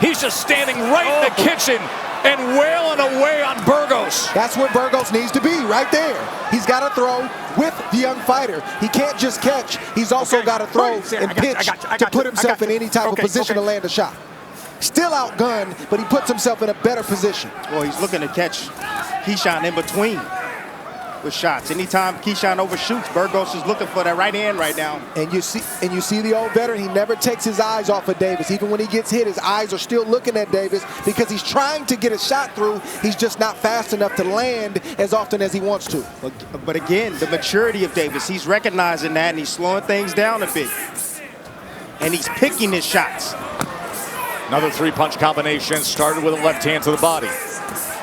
He's just standing right in the kitchen and wailing away on Burgos. That's where Burgos needs to be, right there. He's got to throw with the young fighter. He can't just catch. He's also got to throw and pitch to put himself in any type of position to land a shot. Still outgunned, but he puts himself in a better position. Well, he's looking to catch Keyshawn in between with shots. Anytime Keyshawn overshoots, Burgos is looking for that right hand right now. And you see the old veteran, he never takes his eyes off of Davis. Even when he gets hit, his eyes are still looking at Davis because he's trying to get a shot through. He's just not fast enough to land as often as he wants to. But again, the maturity of Davis, he's recognizing that and he's slowing things down a bit. And he's picking his shots. Another 3-punch combination, started with a left hand to the body.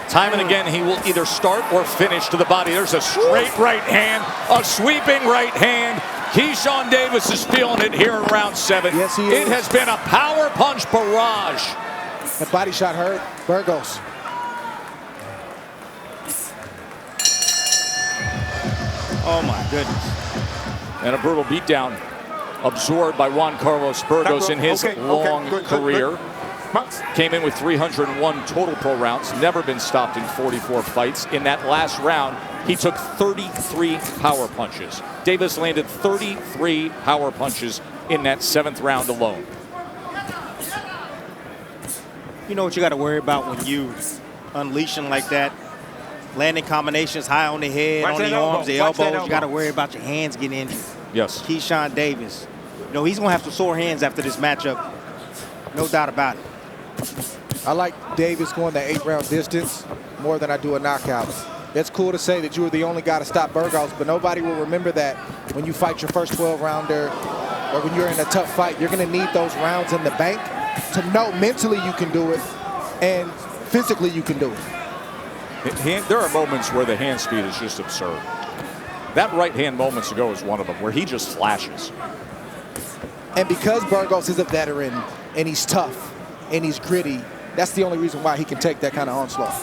Time and again, he will either start or finish to the body. There's a straight right hand, a sweeping right hand. Keyshawn Davis is feeling it here in round 7. Yes, he is. It has been a power punch barrage. That body shot hurt Burgos. Oh, my goodness. And a brutal beatdown absorbed by Juan Carlos Burgos in his long career. Came in with 301 total pro rounds, never been stopped in 44 fights. In that last round, he took 33 power punches. Davis landed 33 power punches in that 7th round alone. You know what you got to worry about when you unleashing like that? Landing combinations high on the head, on the arms, the elbows. You got to worry about your hands getting injured. Yes. Keyshawn Davis. You know, he's going to have some sore hands after this matchup. No doubt about it. I like Davis going the 8-round distance more than I do a knockout. It's cool to say that you were the only guy to stop Burgos, but nobody will remember that when you fight your first 12-rounder or when you're in a tough fight, you're going to need those rounds in the bank to know mentally you can do it and physically you can do it. There are moments where the hand speed is just absurd. That right hand moments ago is one of them where he just flashes. And because Burgos is a veteran and he's tough and he's gritty, that's the only reason why he can take that kind of onslaught.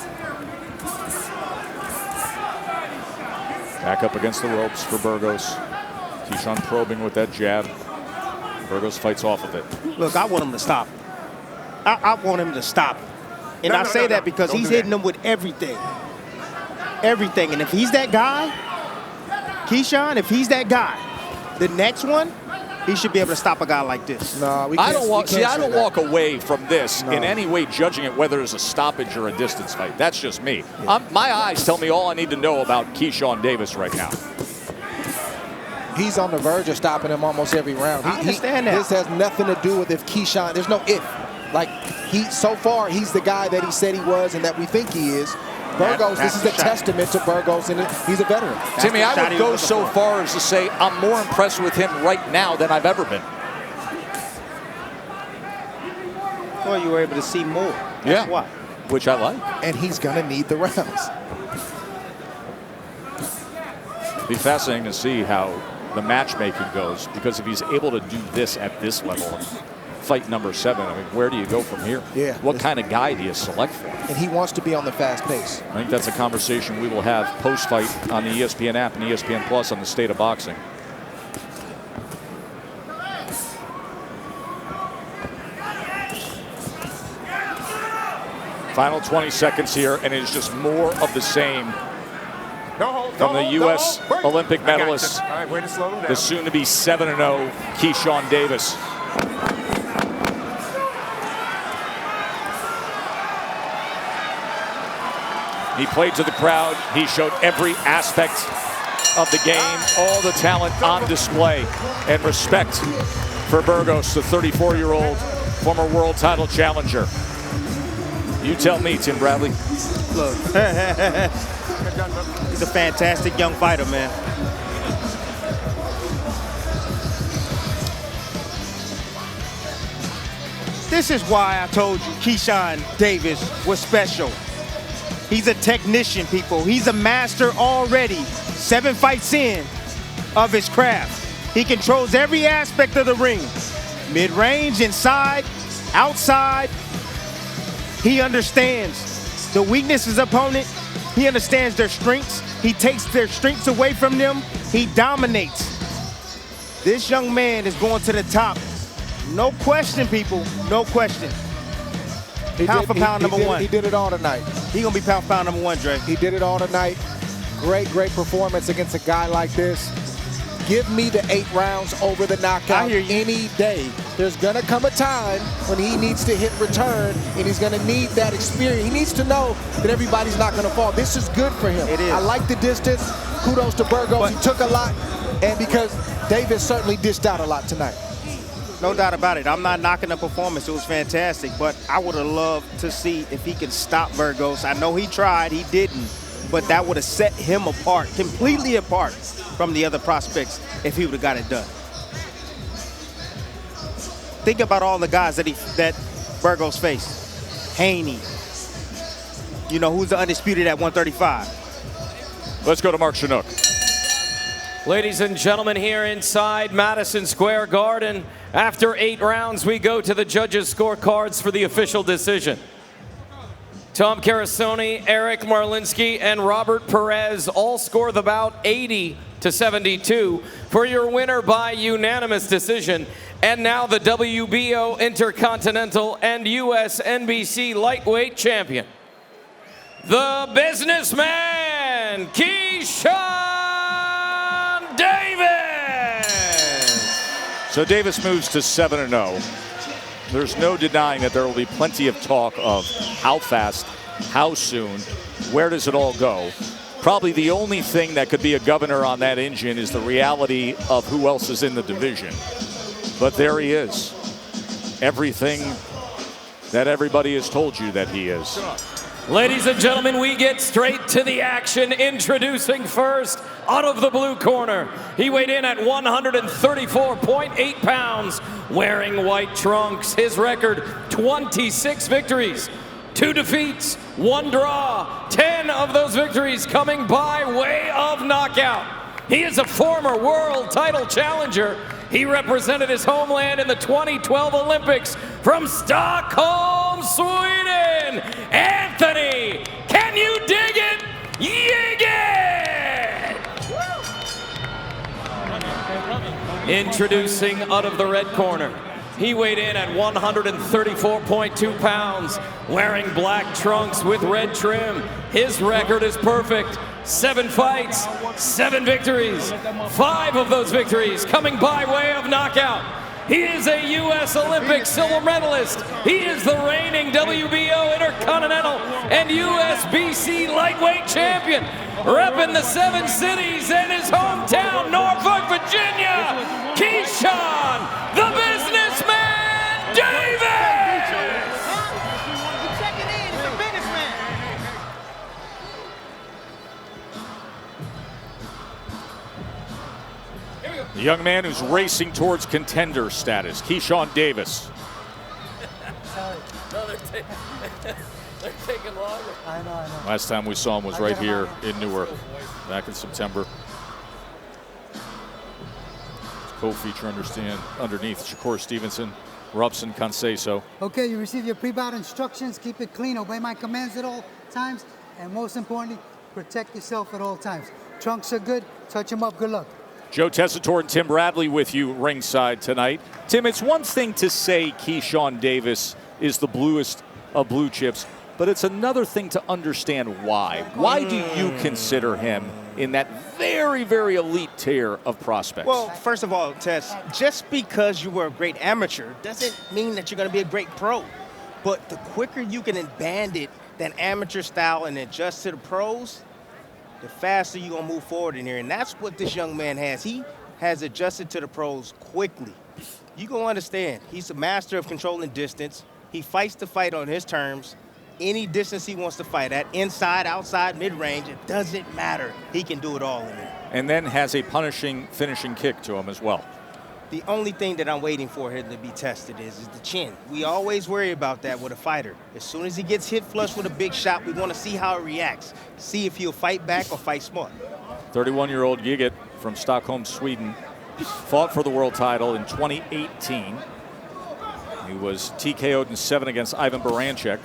Back up against the ropes for Burgos. Keyshawn probing with that jab. Burgos fights off of it. Look, I want him to stop. I want him to stop. And I say that because he's hitting them with everything. Everything. And if he's that guy, Keyshawn, if he's that guy, the next one, he should be able to stop a guy like this. No, I don't walk away from this in any way judging it whether it's a stoppage or a distance fight. That's just me. Yeah. My eyes tell me all I need to know about Keyshawn Davis right now. He's on the verge of stopping him almost every round. I understand that. This has nothing to do with if Keyshawn, there's no if. Like, so far, he's the guy that he said he was and that we think he is. Burgos, this is a testament to Burgos, and he's a veteran. Timmy, I would go so far as to say I'm more impressed with him right now than I've ever been. Well, you were able to see more. That's why. Which I like. And he's going to need the rounds. It'll be fascinating to see how the matchmaking goes, because if he's able to do this at this level, fight number 7, I mean, where do you go from here? Yeah. What kind of guy do you select for? And he wants to be on the fast pace. I think that's a conversation we will have post-fight on the ESPN app and ESPN Plus on the state of boxing. Final 20 seconds here, and it is just more of the same from the U.S. Olympic medalist, the soon-to-be 7-0 Keyshawn Davis. He played to the crowd. He showed every aspect of the game, all the talent on display, and respect for Burgos, the 34-year-old former world title challenger. You tell me, Tim Bradley. Look, he's a fantastic young fighter, man. This is why I told you Keyshawn Davis was special. He's a technician, people. He's a master already. 7 fights in of his craft. He controls every aspect of the ring. Mid-range, inside, outside. He understands the weakness of his opponent. He understands their strengths. He takes their strengths away from them. He dominates. This young man is going to the top. No question, people. No question. Pound for pound number 1. He did it all tonight. He's going to be pound for pound number 1, Dre. He did it all tonight. Great performance against a guy like this. Give me the 8 rounds over the knockout any day. There's going to come a time when he needs to hit return, and he's going to need that experience. He needs to know that everybody's not going to fall. This is good for him. It is. I like the distance. Kudos to Burgos. He took a lot, and because Davis certainly dished out a lot tonight. No doubt about it. I'm not knocking the performance. It was fantastic, but I would have loved to see if he could stop Burgos. I know he tried. He didn't, but that would have set him apart, completely apart from the other prospects if he would have got it done. Think about all the guys that Burgos faced. Haney, you know, who's the undisputed at 135. Let's go to Mark Chinook. Ladies and gentlemen, here inside Madison Square Garden, after 8 rounds, we go to the judges' scorecards for the official decision. Tom Carasoni, Eric Marlinski, and Robert Perez all score the bout 80-72 for your winner by unanimous decision. And now the WBO Intercontinental and US NBC lightweight champion, the businessman, Keyshawn Davis. So Davis moves to 7-0. There's no denying that there will be plenty of talk of how fast, how soon, where does it all go. Probably the only thing that could be a governor on that engine is the reality of who else is in the division. But there he is. Everything that everybody has told you that he is. Ladies and gentlemen, we get straight to the action. Introducing first, out of the blue corner. He weighed in at 134.8 pounds, wearing white trunks. His record, 26 victories, 2 defeats, 1 draw, 10 of those victories coming by way of knockout. He is a former world title challenger. He represented his homeland in the 2012 Olympics from Stockholm, Sweden. Anthony, can you dig it? Yeis! Introducing out of the red corner. He weighed in at 134.2 pounds, wearing black trunks with red trim. His record is perfect. 7 fights, 7 victories. 5 of those victories coming by way of knockout. He is a U.S. Olympic silver medalist. He is the reigning WBO Intercontinental and USBC lightweight champion, repping the 7 cities and his hometown, Norfolk, Virginia, Keyshawn, the businessman, Davis! The young man who's racing towards contender status, Keyshawn Davis. No, they're taking longer. I know. Last time we saw him was right here in Newark, back in September. Co-feature underneath Shakur Stevenson, Robson Canseso. Okay, you receive your pre-bout instructions. Keep it clean. Obey my commands at all times. And most importantly, protect yourself at all times. Trunks are good. Touch them up. Good luck. Joe Tessitore and Tim Bradley with you ringside tonight. Tim, it's one thing to say Keyshawn Davis is the bluest of blue chips, but it's another thing to understand why. Why do you consider him in that very, very elite tier of prospects? Well, first of all, Tess, just because you were a great amateur doesn't mean that you're going to be a great pro. But the quicker you can band it that amateur style and adjust to the pros, the faster you're going to move forward in here. And that's what this young man has. He has adjusted to the pros quickly. You're going to understand, he's a master of controlling distance. He fights the fight on his terms. Any distance he wants to fight at, inside, outside, mid-range, it doesn't matter. He can do it all in there. And then has a punishing finishing kick to him as well. The only thing that I'm waiting for him to be tested is the chin. We always worry about that with a fighter. As soon as he gets hit flush with a big shot, we want to see how it reacts. See if he'll fight back or fight smart. 31-year-old Yeis from Stockholm, Sweden, fought for the world title in 2018. He was TKO'd in 7 against Ivan Baranchek.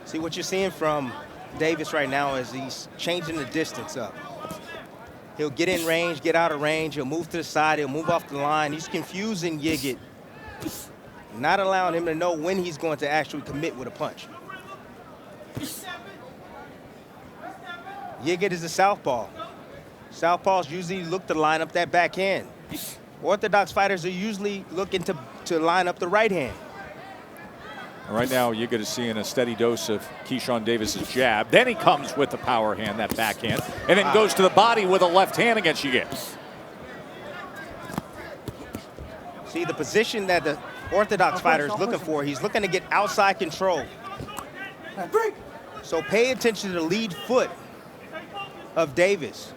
See, what you're seeing from Davis right now is he's changing the distance up. He'll get in range, get out of range. He'll move to the side. He'll move off the line. He's confusing Yeis, not allowing him to know when he's going to actually commit with a punch. Yeis is a southpaw. Southpaws usually look to line up that backhand. Orthodox fighters are usually looking to line up the right hand. Right now, Yeis is seeing a steady dose of Keyshawn Davis's jab. Then he comes with the power hand, that backhand, and then goes to the body with a left hand against Yeis. See, the position that the Orthodox fighter is looking for, he's looking to get outside control. So pay attention to the lead foot of Davis.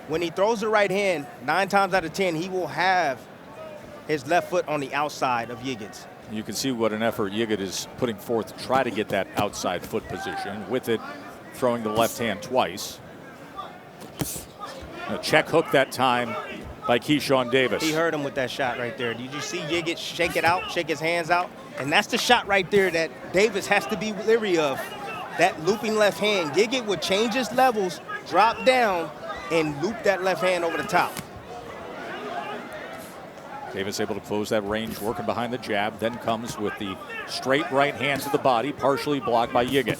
When he throws the right hand, 9 times out of 10, he will have his left foot on the outside of Yeis. You can see what an effort Yeis is putting forth to try to get that outside foot position. With it, throwing the left hand twice. A check hook that time by Keyshawn Davis. He hurt him with that shot right there. Did you see Yeis shake it out, shake his hands out? And that's the shot right there that Davis has to be leery of. That looping left hand. Yeis would change his levels, drop down, and loop that left hand over the top. Davis able to close that range, working behind the jab, then comes with the straight right hand to the body, partially blocked by Yeis.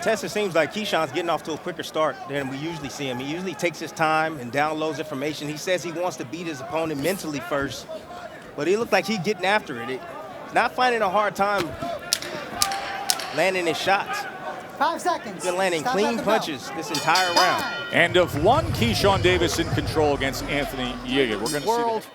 Tessa, seems like Keyshawn's getting off to a quicker start than we usually see him. He usually takes his time and downloads information. He says he wants to beat his opponent mentally first, but he looked like he's getting after it. It's not finding a hard time landing his shots. 5 seconds. He's been landing Stop clean at the bell. punches this entire round. And of one, Keyshawn Davis in control against Anthony Yeis. We're going to World, see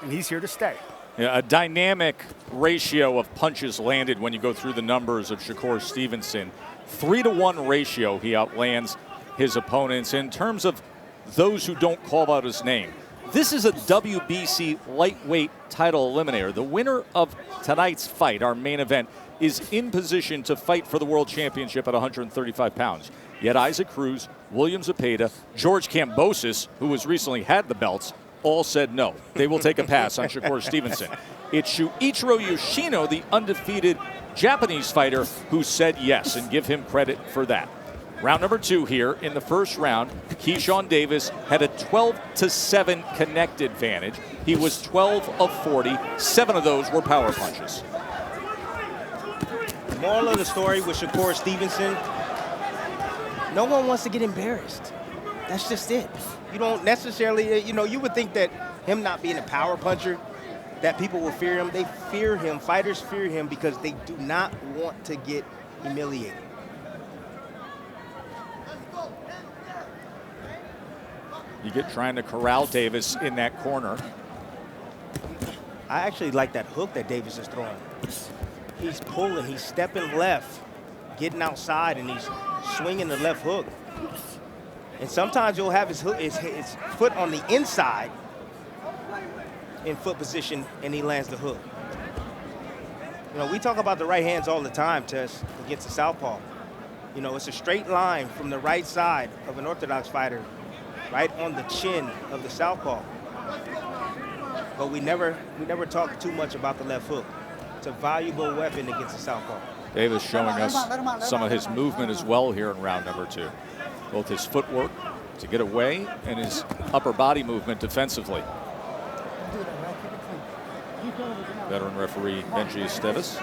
and he's here to stay. a dynamic ratio of punches landed when you go through the numbers of Shakur Stevenson. 3-to-1 ratio he outlands his opponents. In terms of those who don't call out his name, this is a WBC lightweight title eliminator. The winner of tonight's fight, our main event, is in position to fight for the world championship at 135 pounds. Yet Isaac Cruz, William Zepeda, George Kambosos, who has recently had the belts, all said no. They will take a pass on Shakur Stevenson. It's Shuichiro Yoshino, the undefeated Japanese fighter, who said yes, and give him credit for that. Round number 2 here. In the first round, Keyshawn Davis had a 12-7 connect advantage. He was 12 of 40. 7 of those were power punches. The moral of the story with Shakur Stevenson, no one wants to get embarrassed. That's just it. You don't necessarily, you would think that him not being a power puncher, that people will fear him. They fear him. Fighters fear him because they do not want to get humiliated. You get trying to corral Davis in that corner. I actually like that hook that Davis is throwing. He's pulling, he's stepping left, getting outside, and he's swinging the left hook. And sometimes you'll have his foot on the inside in foot position, and he lands the hook. We talk about the right hands all the time, Tess, against the southpaw. It's a straight line from the right side of an orthodox fighter, right on the chin of the southpaw. But we never talk too much about the left hook. It's a valuable weapon against the southpaw. Davis showing us some of his movement as well here in round number 2. Both his footwork to get away and his upper body movement defensively. Veteran referee Benji Esteves.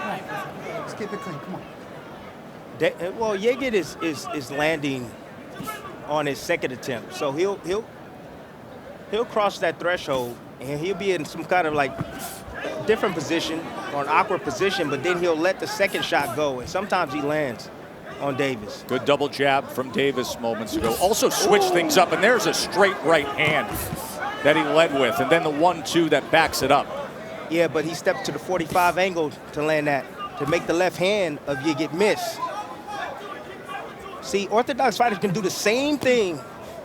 Let's keep it clean. Come on. Well, Yeaget is landing on his second attempt, so he'll cross that threshold and he'll be in some kind of like different position or an awkward position, but then he'll let the second shot go, and sometimes he lands on Davis. Good double jab from Davis moments ago. Also switched things up, and there's a straight right hand that he led with, and then the 1-2 that backs it up. Yeah, but he stepped to the 45 angle to land that, to make the left hand of Yeaget miss. See, orthodox fighters can do the same thing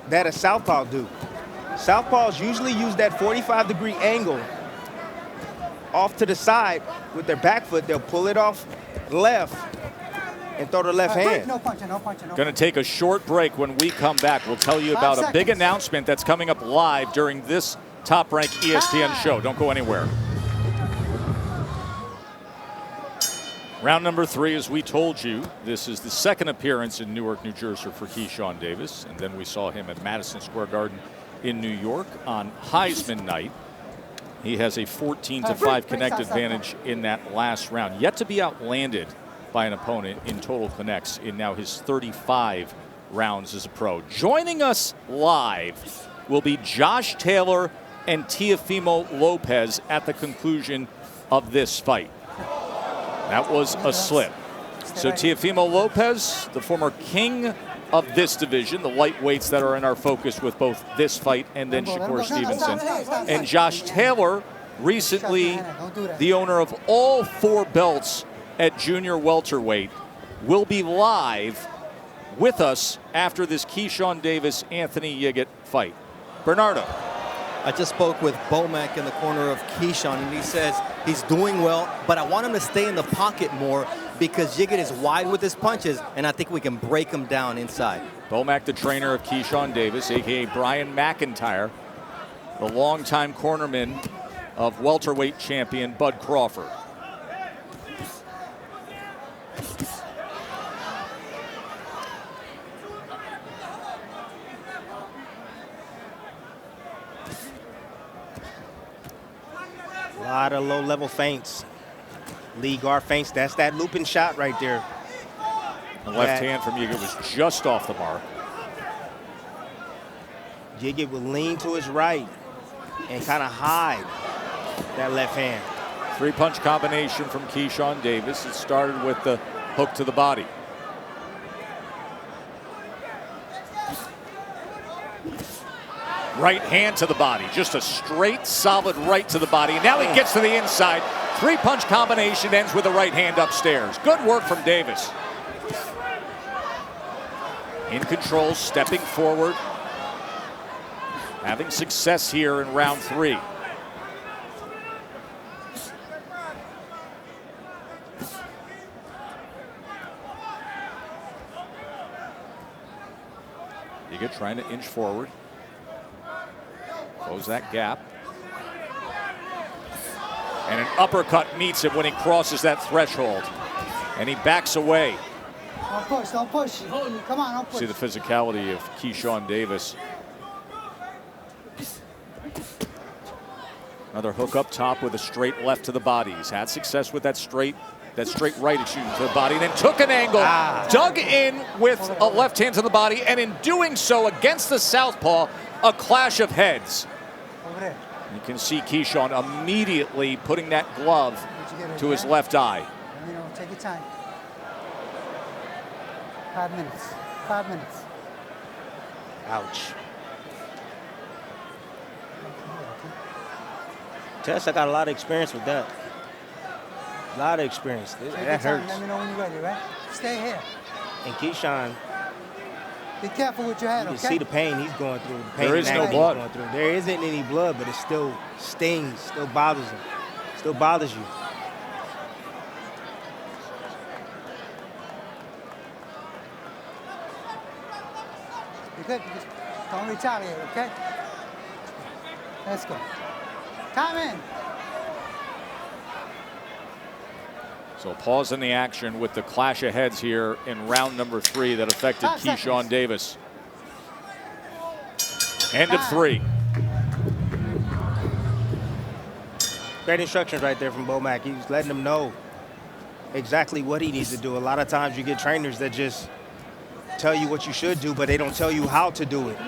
that a southpaw do. Southpaws usually use that 45-degree angle off to the side with their back foot. They'll pull it off left and throw the left hand. No punching, no punching. Going to take a short break. When we come back, we'll tell you about a big announcement that's coming up live during this Top Rank ESPN show. Don't go anywhere. Round number 3, as we told you, this is the second appearance in Newark, New Jersey for Keyshawn Davis. And then we saw him at Madison Square Garden in New York on Heisman night. He has a 14-5 connect advantage in that last round. Yet to be outlanded by an opponent in total connects in now his 35 rounds as a pro. Joining us live will be Josh Taylor and Teofimo Lopez at the conclusion of this fight. That was a slip. So Teofimo Lopez, the former king of this division, the lightweights that are in our focus with both this fight and then Shakur Stevenson. And Josh Taylor, recently the owner of all 4 belts at junior welterweight, will be live with us after this Keyshawn Davis-Anthony Yeaget fight. Bernardo. I just spoke with Bomac in the corner of Keyshawn, and he says he's doing well, but I want him to stay in the pocket more because Yeaget is wide with his punches, and I think we can break him down inside. Bomac, the trainer of Keyshawn Davis, a.k.a. Brian McIntyre, the longtime cornerman of welterweight champion Bud Crawford. A lot of low-level feints. Lead guard feints. That's that looping shot right there. The left hand from Yeaget was just off the mark. Yeaget will lean to his right and kind of hide that left hand. Three-punch combination from Keyshawn Davis. It started with the hook to the body. Right hand to the body. Just a straight, solid right to the body. Now he gets to the inside. Three-punch combination ends with a right hand upstairs. Good work from Davis. In control, stepping forward. Having success here in round 3. Giga trying to inch forward. Close that gap. And an uppercut meets him when he crosses that threshold. And he backs away. Don't push, don't push. Come on, don't push. See the physicality of Keyshawn Davis. Another hook up top with a straight left to the body. He's had success with that straight right, excuse me, to the body, and then took an angle, dug in with a left hand to the body, and in doing so against the southpaw, a clash of heads. Over there. You can see Keyshawn immediately putting that glove to his left eye. You know, take your time. 5 minutes. 5 minutes. Ouch. Tess, I got a lot of experience with that. A lot of experience. That hurts. Let me know when you're ready, right? Stay here. And Keyshawn, be careful with your head, you okay? can see the pain he's going through. The pain there is no blood. Going through. There isn't any blood, but it still stings, still bothers him, still bothers you. You're good. Just don't retaliate, okay? Let's go. Time in. So pause in the action with the clash of heads here in round number 3 that affected Keyshawn Davis. End of 3. Great instructions right there from Bomac. He's letting him know exactly what he needs to do. A lot of times you get trainers that just tell you what you should do, but they don't tell you how to do it.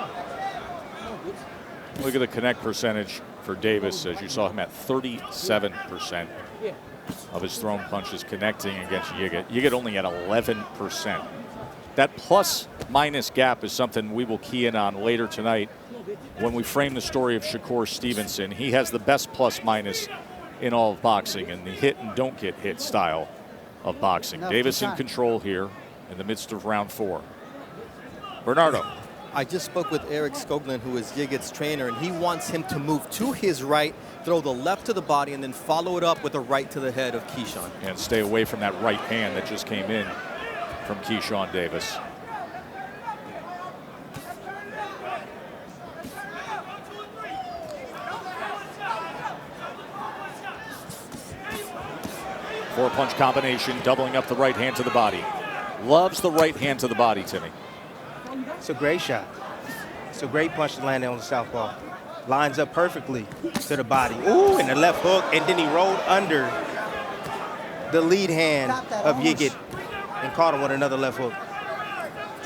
Look at the connect percentage for Davis, as you saw him at 37% of his thrown punches connecting against Yiga. Yiga only at 11%. That plus-minus gap is something we will key in on later tonight when we frame the story of Shakur Stevenson. He has the best plus-minus in all of boxing and the hit and don't get hit style of boxing. Davis in control here in the midst of round 4. Bernardo. I just spoke with Eric Skoglund, who is Yigit's trainer, and he wants him to move to his right, throw the left to the body, and then follow it up with a right to the head of Keyshawn. And stay away from that right hand that just came in from Keyshawn Davis. Four-punch combination, doubling up the right hand to the body. Loves the right hand to the body, Timmy. It's a great shot. It's a great punch to land on the southpaw. Lines up perfectly to the body. Ooh, and the left hook, and then he rolled under the lead hand of Yigit and caught him with another left hook.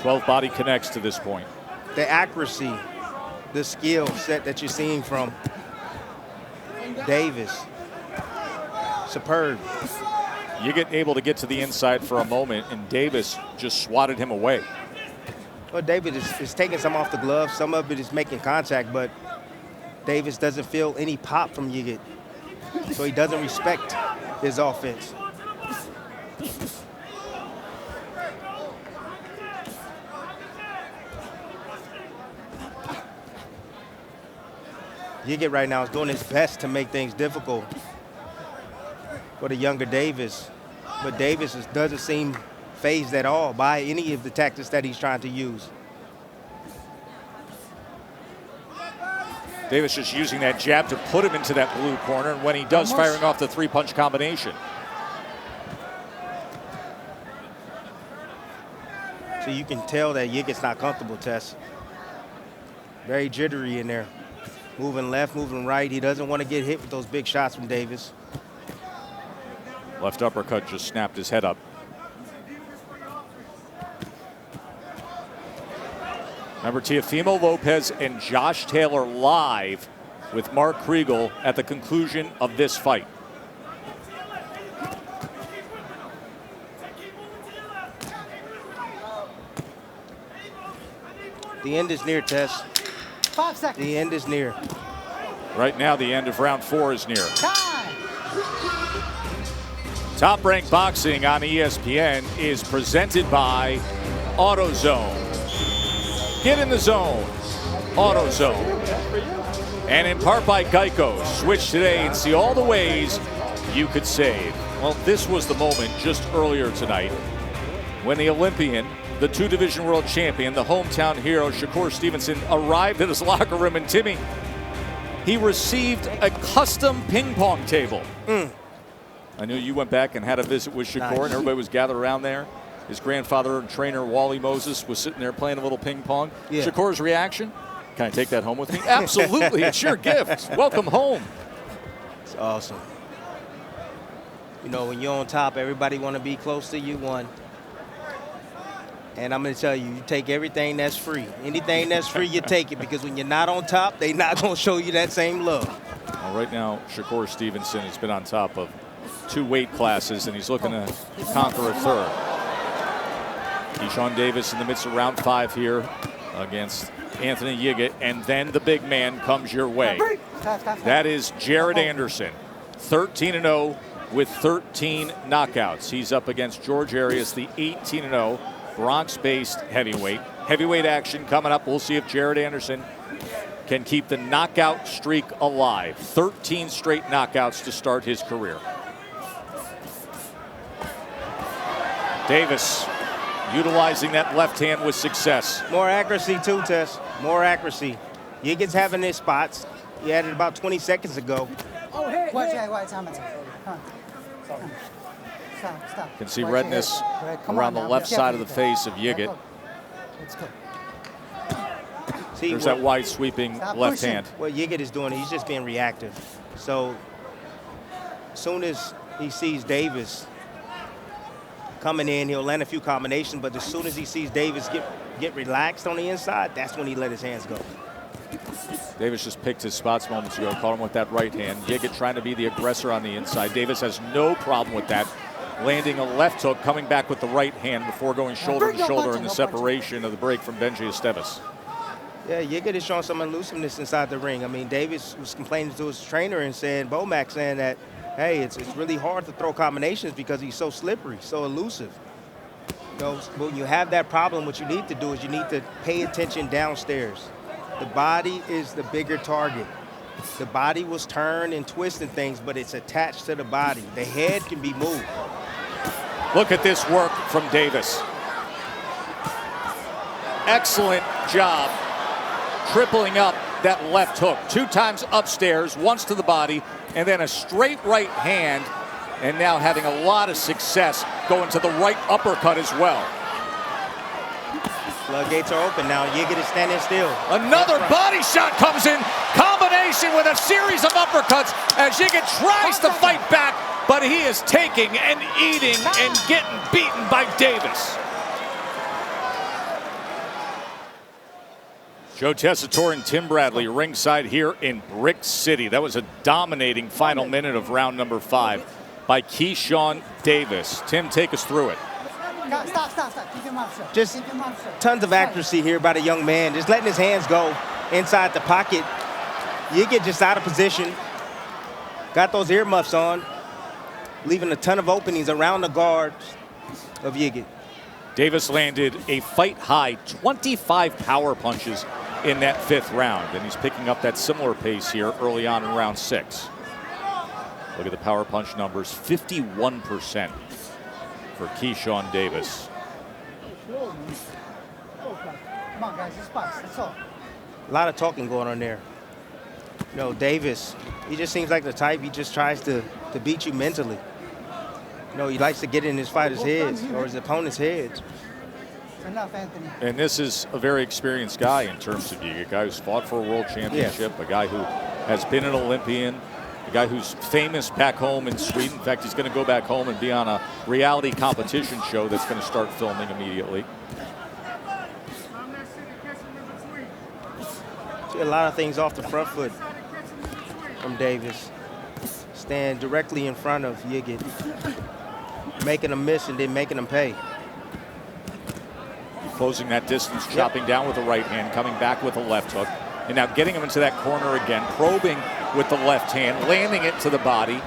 12 body connects to this point. The accuracy, the skill set that you're seeing from Davis, superb. Yigit able to get to the inside for a moment, and Davis just swatted him away. Well, David is taking some off the glove. Some of it is making contact, but Davis doesn't feel any pop from Yigit. So he doesn't respect his offense. Yigit right now is doing his best to make things difficult for the younger Davis. But Davis doesn't seem phased at all by any of the tactics that he's trying to use. Davis just using that jab to put him into that blue corner, and when he does, firing off the three-punch combination. So you can tell that Yigit's not comfortable, Tess. Very jittery in there. Moving left, moving right. He doesn't want to get hit with those big shots from Davis. Left uppercut just snapped his head up. Remember, Teofimo Lopez and Josh Taylor live with Mark Kriegel at the conclusion of this fight. The end is near, Tess. 5 seconds. The end is near. Right now, the end of round 4 is near. Time. Top Rank Boxing on ESPN is presented by AutoZone. Get in the zone. AutoZone. And in part by Geico. Switch today and see all the ways you could save. Well, this was the moment just earlier tonight when the Olympian, the 2-division world champion, the hometown hero, Shakur Stevenson, arrived at his locker room. And Timmy, he received a custom ping pong table. I knew you went back and had a visit with Shakur, and everybody was gathered around there. His grandfather and trainer, Wally Moses, was sitting there playing a little ping pong. Yeah. Shakur's reaction? Can I take that home with me? Absolutely. It's your gift. Welcome home. It's awesome. You know, when you're on top, everybody want to be close to you, one. And I'm going to tell you, you take everything that's free. Anything that's free, you take it, because when you're not on top, they're not going to show you that same love. Well, right now, Shakur Stevenson has been on top of 2 weight classes, and he's looking to conquer a third. Keyshawn Davis in the midst of round 5 here against Anthony Yiga, and then the big man comes your way. That is Jared Anderson, 13-0 with 13 knockouts. He's up against George Arias, the 18-0 Bronx-based heavyweight. Heavyweight action coming up. We'll see if Jared Anderson can keep the knockout streak alive. 13 straight knockouts to start his career. Davis utilizing that left hand with success. More accuracy too, Tess. More accuracy. Yiga's having his spots. He had it about 20 seconds ago. Watch time. Stop. You can see redness around the left side of the face of Yiga. Let's go. There's that wide sweeping left hand. What Yiga is doing, he's just being reactive. So as soon as he sees Davis coming in, he'll land a few combinations, but as soon as he sees Davis get relaxed on the inside, that's when he let his hands go. Davis just picked his spots moments ago, caught him with that right hand. Yiga trying to be the aggressor on the inside. Davis has no problem with that, landing a left hook, coming back with the right hand before going shoulder to shoulder in the separation of the break from Benji Esteves. Yeah, Yiga is showing some elusiveness inside the ring. I mean, Davis was complaining to his trainer and saying, Bomac saying that, hey, it's really hard to throw combinations because he's so slippery, so elusive. You know, when you have that problem, what you need to do is you need to pay attention downstairs. The body is the bigger target. The body was turned and twisting things, but it's attached to the body. The head can be moved. Look at this work from Davis. Excellent job tripling up that left hook. 2 times upstairs, once to the body, and then a straight right hand, and now having a lot of success going to the right uppercut as well. Floodgates are open now. Yiga is standing still. Another body shot comes in. Combination with a series of uppercuts as Yiga tries to fight back, but he is taking and eating and getting beaten by Davis. Joe Tessitore and Tim Bradley ringside here in Brick City. That was a dominating final minute of round number 5 by Keyshawn Davis. Tim, take us through it. Stop. Keep your mouth shut. Just tons of accuracy here by the young man. Just letting his hands go inside the pocket. Yiga just out of position. Got those earmuffs on, leaving a ton of openings around the guards of Yiga. Davis landed a fight-high 25 power punches in that 5th round, and he's picking up that similar pace here early on in round 6. Look at the power punch numbers, 51% for Keyshawn Davis. Come on, guys, it's box. That's all. A lot of talking going on there. You know, Davis, he just seems like the type, he just tries to beat you mentally. You know, he likes to get in his fighters' heads or his opponent's heads. Enough, Anthony. And this is a very experienced guy in terms of Yiga, a guy who's fought for a world championship, a guy who has been an Olympian, a guy who's famous back home in Sweden. In fact, he's going to go back home and be on a reality competition show that's going to start filming immediately. See a lot of things off the front foot from Davis. Stand directly in front of Yiga, making him miss and then making him pay. closing that distance, chopping down with the right hand, coming back with a left hook, and now getting him into that corner again, probing with the left hand, landing it to the body.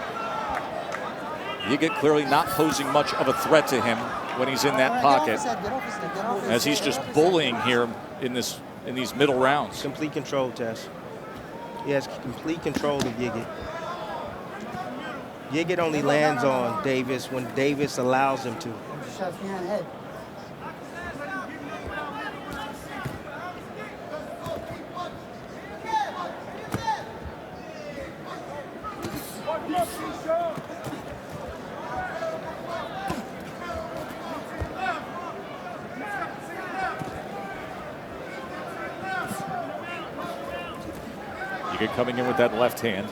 Yigit clearly not posing much of a threat to him when he's in that pocket, as he's just bullying here in these middle rounds. Complete control, Tess. He has complete control of Yigit. Yigit only lands on Davis when Davis allows him to. Yigit coming in with that left hand.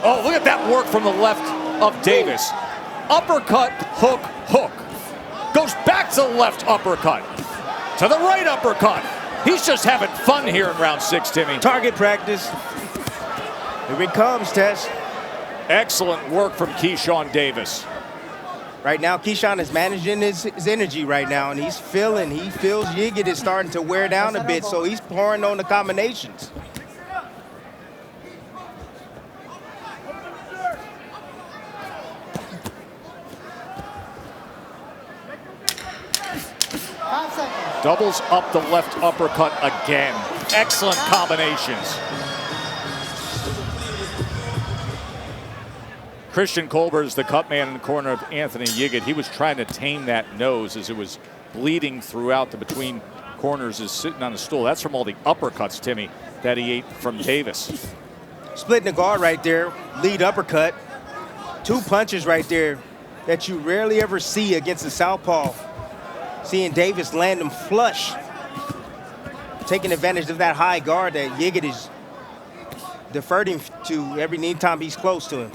Oh, look at that work from the left of Davis. Uppercut, hook, hook. Goes back to the left uppercut. To the right uppercut. He's just having fun here in round 6, Timmy. Target practice. Here it comes, Tess. Excellent work from Keyshawn Davis. Right now, Keyshawn is managing his energy right now, and he feels Yigit is starting to wear down a bit, so he's pouring on the combinations. Doubles up the left uppercut again. Excellent combinations. Christian Colbert is the cut man in the corner of Anthony Yigit. He was trying to tame that nose as it was bleeding throughout the between corners, is sitting on the stool. That's from all the uppercuts, Timmy, that he ate from Davis. Splitting the guard right there, lead uppercut. 2 punches right there that you rarely ever see against a southpaw. Seeing Davis land him flush, taking advantage of that high guard that Yigit is deferring to every time he's close to him.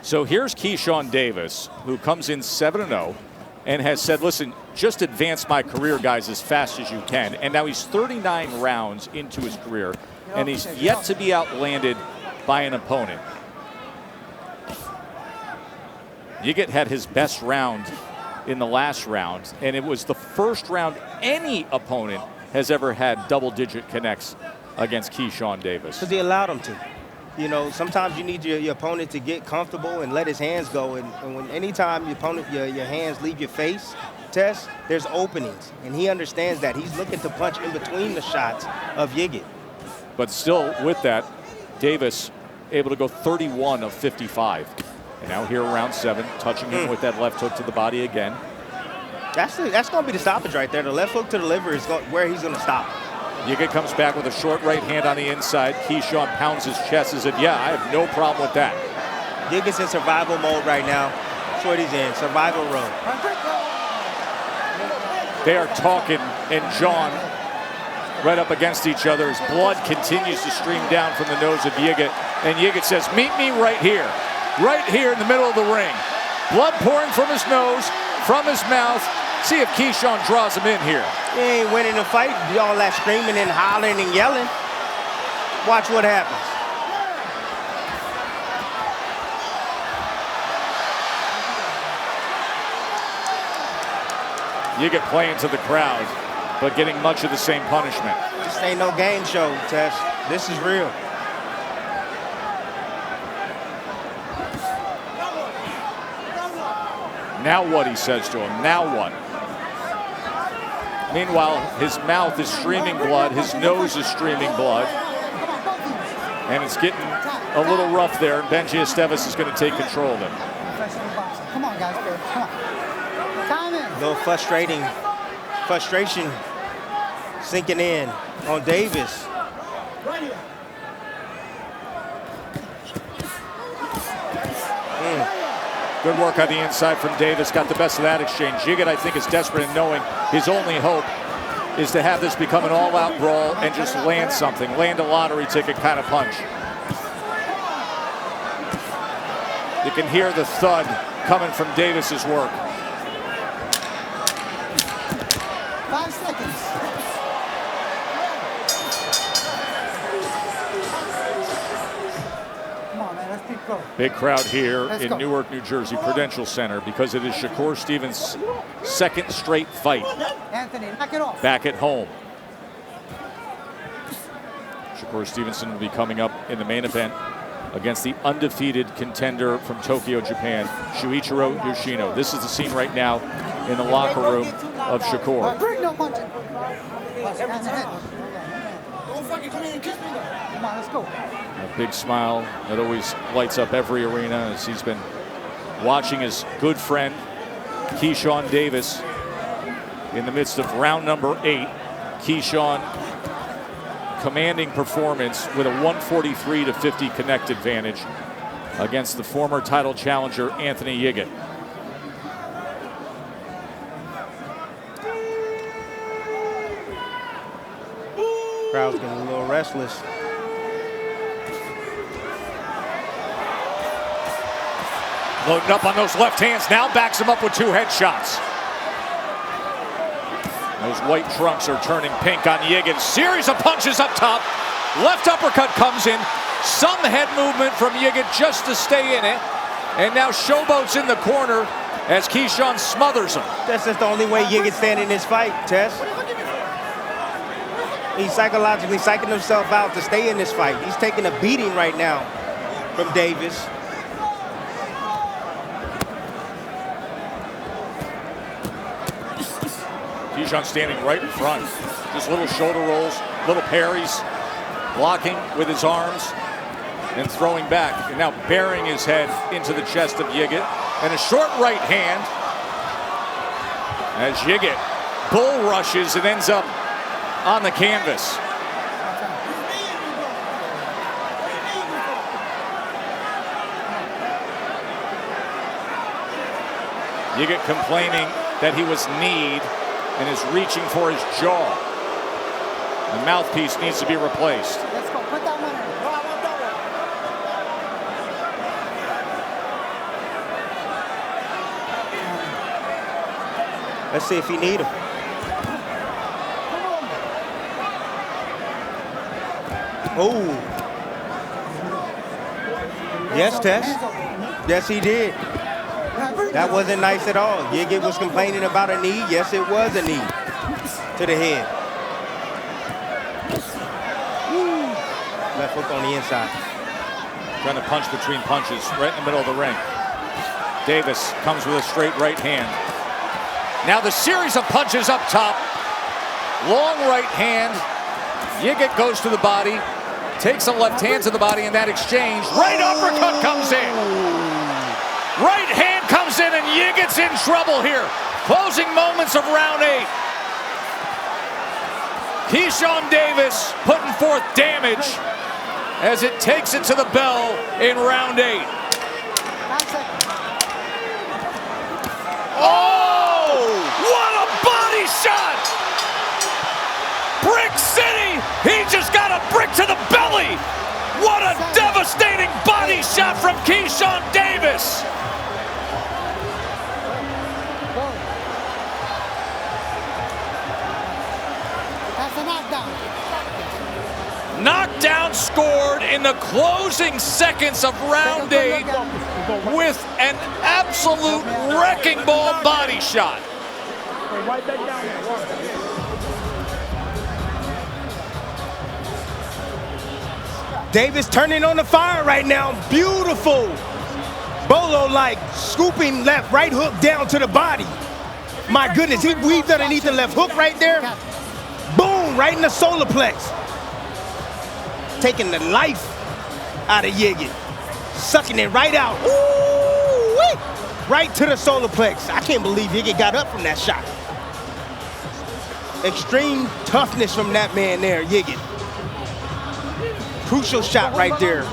So here's Keyshawn Davis, who comes in 7-0 and has said, listen, just advance my career, guys, as fast as you can. And now he's 39 rounds into his career, and he's yet to be outlanded by an opponent. Yigit had his best round in the last round, and it was the first round any opponent has ever had double-digit connects against Keyshawn Davis. Because he allowed him to. You know, sometimes you need your opponent to get comfortable and let his hands go. And when anytime your opponent, your hands leave your face, Tess, there's openings. And he understands that. He's looking to punch in between the shots of Yigit. But still, with that, Davis able to go 31 of 55. And now here round 7, touching him with that left hook to the body again. That's going to be the stoppage right there. The left hook to the liver is where he's going to stop. Yigit comes back with a short right hand on the inside. Keyshawn pounds his chest and said, yeah, I have no problem with that. Yigit's in survival mode right now. That's what he's in, survival mode. They are talking and John right up against each other as blood continues to stream down from the nose of Yigit. And Yigit says, meet me right here in the middle of the ring. Blood pouring from his nose, from his mouth. See if Keyshawn draws him in here. He ain't winning the fight. All that screaming and hollering and yelling. Watch what happens. Yigit playing to the crowd, but getting much of the same punishment. This ain't no game show, Tess. This is real. Now what, he says to him, now what? Meanwhile, his mouth is streaming blood, his nose is streaming blood, and it's getting a little rough there, and Benji Esteves is going to take control of him. Come on, guys, come on. Time in. A little frustration sinking in on Davis. Good work on the inside from Davis. Got the best of that exchange. Yigit, I think, is desperate in knowing his only hope is to have this become an all-out brawl and just land something. Land a lottery ticket kind of punch. You can hear the thud coming from Davis's work. 5 seconds. Come on, man. Let's keep going. go. Big crowd here Let's in go. Newark, New Jersey, Prudential Center, because it is Shakur Stevens' second straight fight Anthony, knock it off. back at home. Shakur Stevenson will be coming up in the main event against the undefeated contender from Tokyo, Japan, Shuichiro Yoshino. This is the scene right now in the locker room of Shakur. Bring no punching. Don't fucking come in and kiss me. Come on, let's go. A big smile that always lights up every arena as he's been watching his good friend Keyshawn Davis in the midst of round number 8. Keyshawn commanding performance with a 143-50 connect advantage against the former title challenger Anthony Yiggett. Crowd's getting a little restless. Loading up on those left hands, now backs him up with 2 headshots. Those white trunks are turning pink on Yiggett. Series of punches up top. Left uppercut comes in. Some head movement from Yiggett just to stay in it. And now showboats in the corner as Keyshawn smothers him. That's just the only way Yiggett stand in this fight, Tess. He's psychologically psyching himself out to stay in this fight. He's taking a beating right now from Davis. Keyshawn standing right in front. Just little shoulder rolls, little parries, blocking with his arms and throwing back. And now burying his head into the chest of Yiggett. And a short right hand as Yiggett bull rushes and ends up on the canvas. Yiggett complaining that he was kneed and is reaching for his jaw. The mouthpiece needs to be replaced. Let's go. Put that one in. Let's see if he need him. Oh. Yes, Tess. Yes, he did. That wasn't nice at all. Yiggett was complaining about a knee. Yes, it was a knee to the head. Left hook on the inside. Trying to punch between punches right in the middle of the ring. Davis comes with a straight right hand. Now the series of punches up top. Long right hand. Yiggett goes to the body. Takes a left hand to the body in that exchange. Right uppercut comes in. Right hand comes in and Yiggett's in trouble here. Closing moments of round 8. Keyshawn Davis putting forth damage as it takes it to the bell in round 8. Oh! What a body shot! Brick City! He just got a brick to the belly! What a devastating body shot from Keyshawn Davis! That's a knockdown. Knockdown scored in the closing seconds of round 8 with an absolute wrecking ball body shot. Davis turning on the fire right now. Beautiful. Bolo-like scooping left, right hook down to the body. My goodness, he weaved underneath the left hook right there. Boom, right in the solar plex. Taking the life out of Yiggett. Sucking it right out. Ooh-wee. Right to the solar plex. I can't believe Yiggett got up from that shot. Extreme toughness from that man there, Yiggett. Crucial shot right there.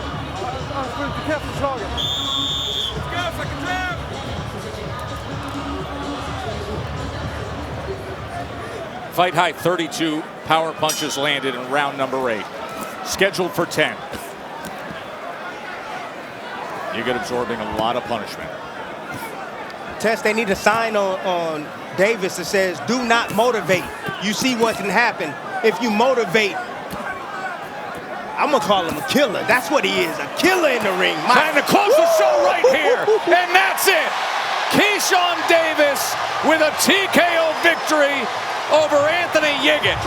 Fight high 32 power punches landed in round number 8. Scheduled for 10. Yiggett absorbing a lot of punishment. Tess, they need a sign on Davis that says, do not motivate. You see what can happen if you motivate. I'm going to call him a killer. That's what he is, a killer in the ring. Trying to close the show right here. And that's it. Keyshawn Davis with a TKO victory over Anthony Yiggett.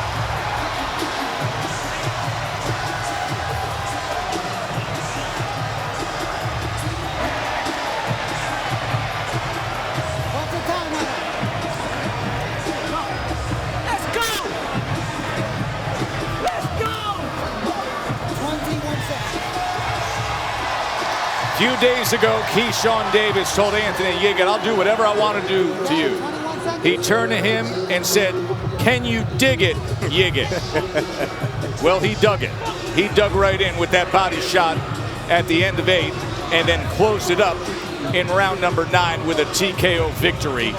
A few days ago, Keyshawn Davis told Anthony Yiggett, I'll do whatever I want to do to you. He turned to him and said, can you dig it, Yiggett? Well, he dug it. He dug right in with that body shot at the end of 8 and then closed it up in round number 9 with a TKO victory.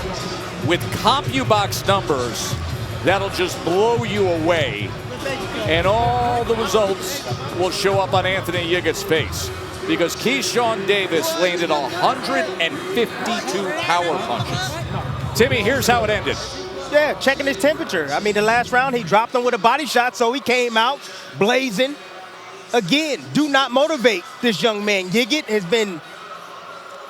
With CompuBox numbers, that'll just blow you away. And all the results will show up on Anthony Yiggett's face, because Keyshawn Davis landed 152 power punches. Timmy, here's how it ended. Yeah, checking his temperature. I mean, the last round, he dropped him with a body shot, so he came out blazing. Again, do not motivate this young man. Yiggett has been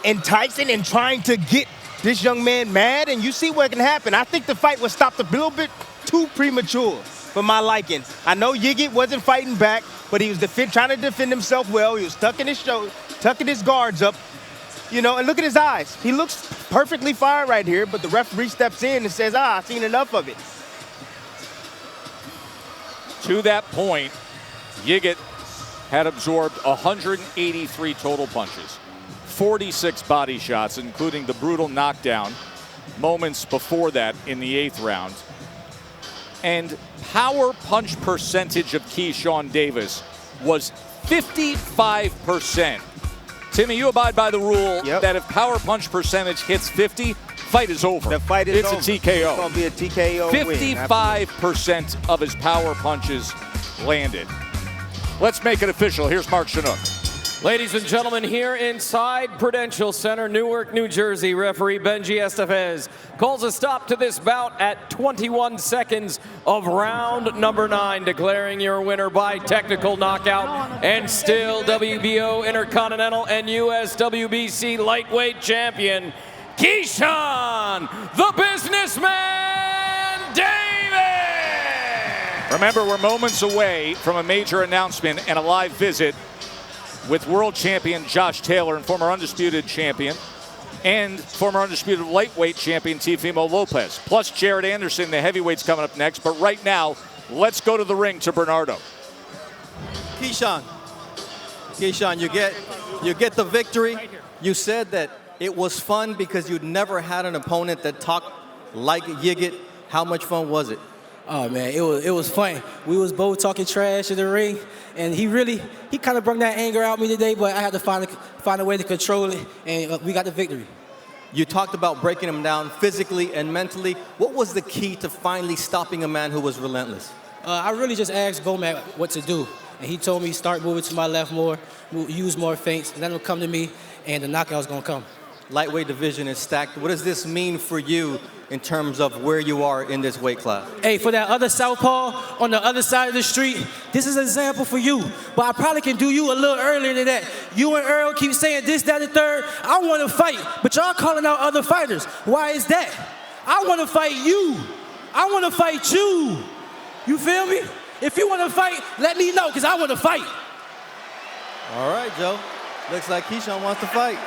enticing and trying to get this young man mad, and you see what can happen. I think the fight was stopped a little bit too premature for my liking. I know Yiggett wasn't fighting back, but he was trying to defend himself well. He was tucking his guards up, you know, and look at his eyes. He looks perfectly fine right here, but the referee steps in and says, I've seen enough of it. To that point, Yiggett had absorbed 183 total punches, 46 body shots, including the brutal knockdown moments before that in the 8th round. And power punch percentage of Keyshawn Davis was 55%. Timmy, you abide by the rule that if power punch percentage hits 50, fight is over. The fight is over. It's a TKO. It's going to be a TKO 55% of his power punches landed. Let's make it official. Here's Mark Chinook. Ladies and gentlemen, here inside Prudential Center, Newark, New Jersey, referee Benji Estevez calls a stop to this bout at 21 seconds of round number 9, declaring your winner by technical knockout and still WBO Intercontinental and US WBC lightweight champion, Keyshawn, the businessman Davis! Remember, we're moments away from a major announcement and a live visit with world champion Josh Taylor and former undisputed champion and former undisputed lightweight champion Teofimo Lopez, plus Jared Anderson, the heavyweight's coming up next. But right now, let's go to the ring to Bernardo. Keyshawn, you get the victory. You said that it was fun because you'd never had an opponent that talked like Yiggett. How much fun was it? Oh man, it was fun. We was both talking trash in the ring, and he kind of brought that anger out me today, but I had to find a way to control it, and we got the victory. You talked about breaking him down physically and mentally. What was the key to finally stopping a man who was relentless? I really just asked Gomez what to do, and he told me start moving to my left more, use more feints, and then it'll come to me, and the knockout's gonna come. Lightweight division is stacked. What does this mean for you in terms of where you are in this weight class? Hey, for that other southpaw on the other side of the street, this is an example for you. But I probably can do you a little earlier than that. You and Earl keep saying this, that, and third. I want to fight, but y'all calling out other fighters. Why is that? I want to fight you. I want to fight you. You feel me? If you want to fight, let me know, because I want to fight. All right, Joe. Looks like Keyshawn wants to fight.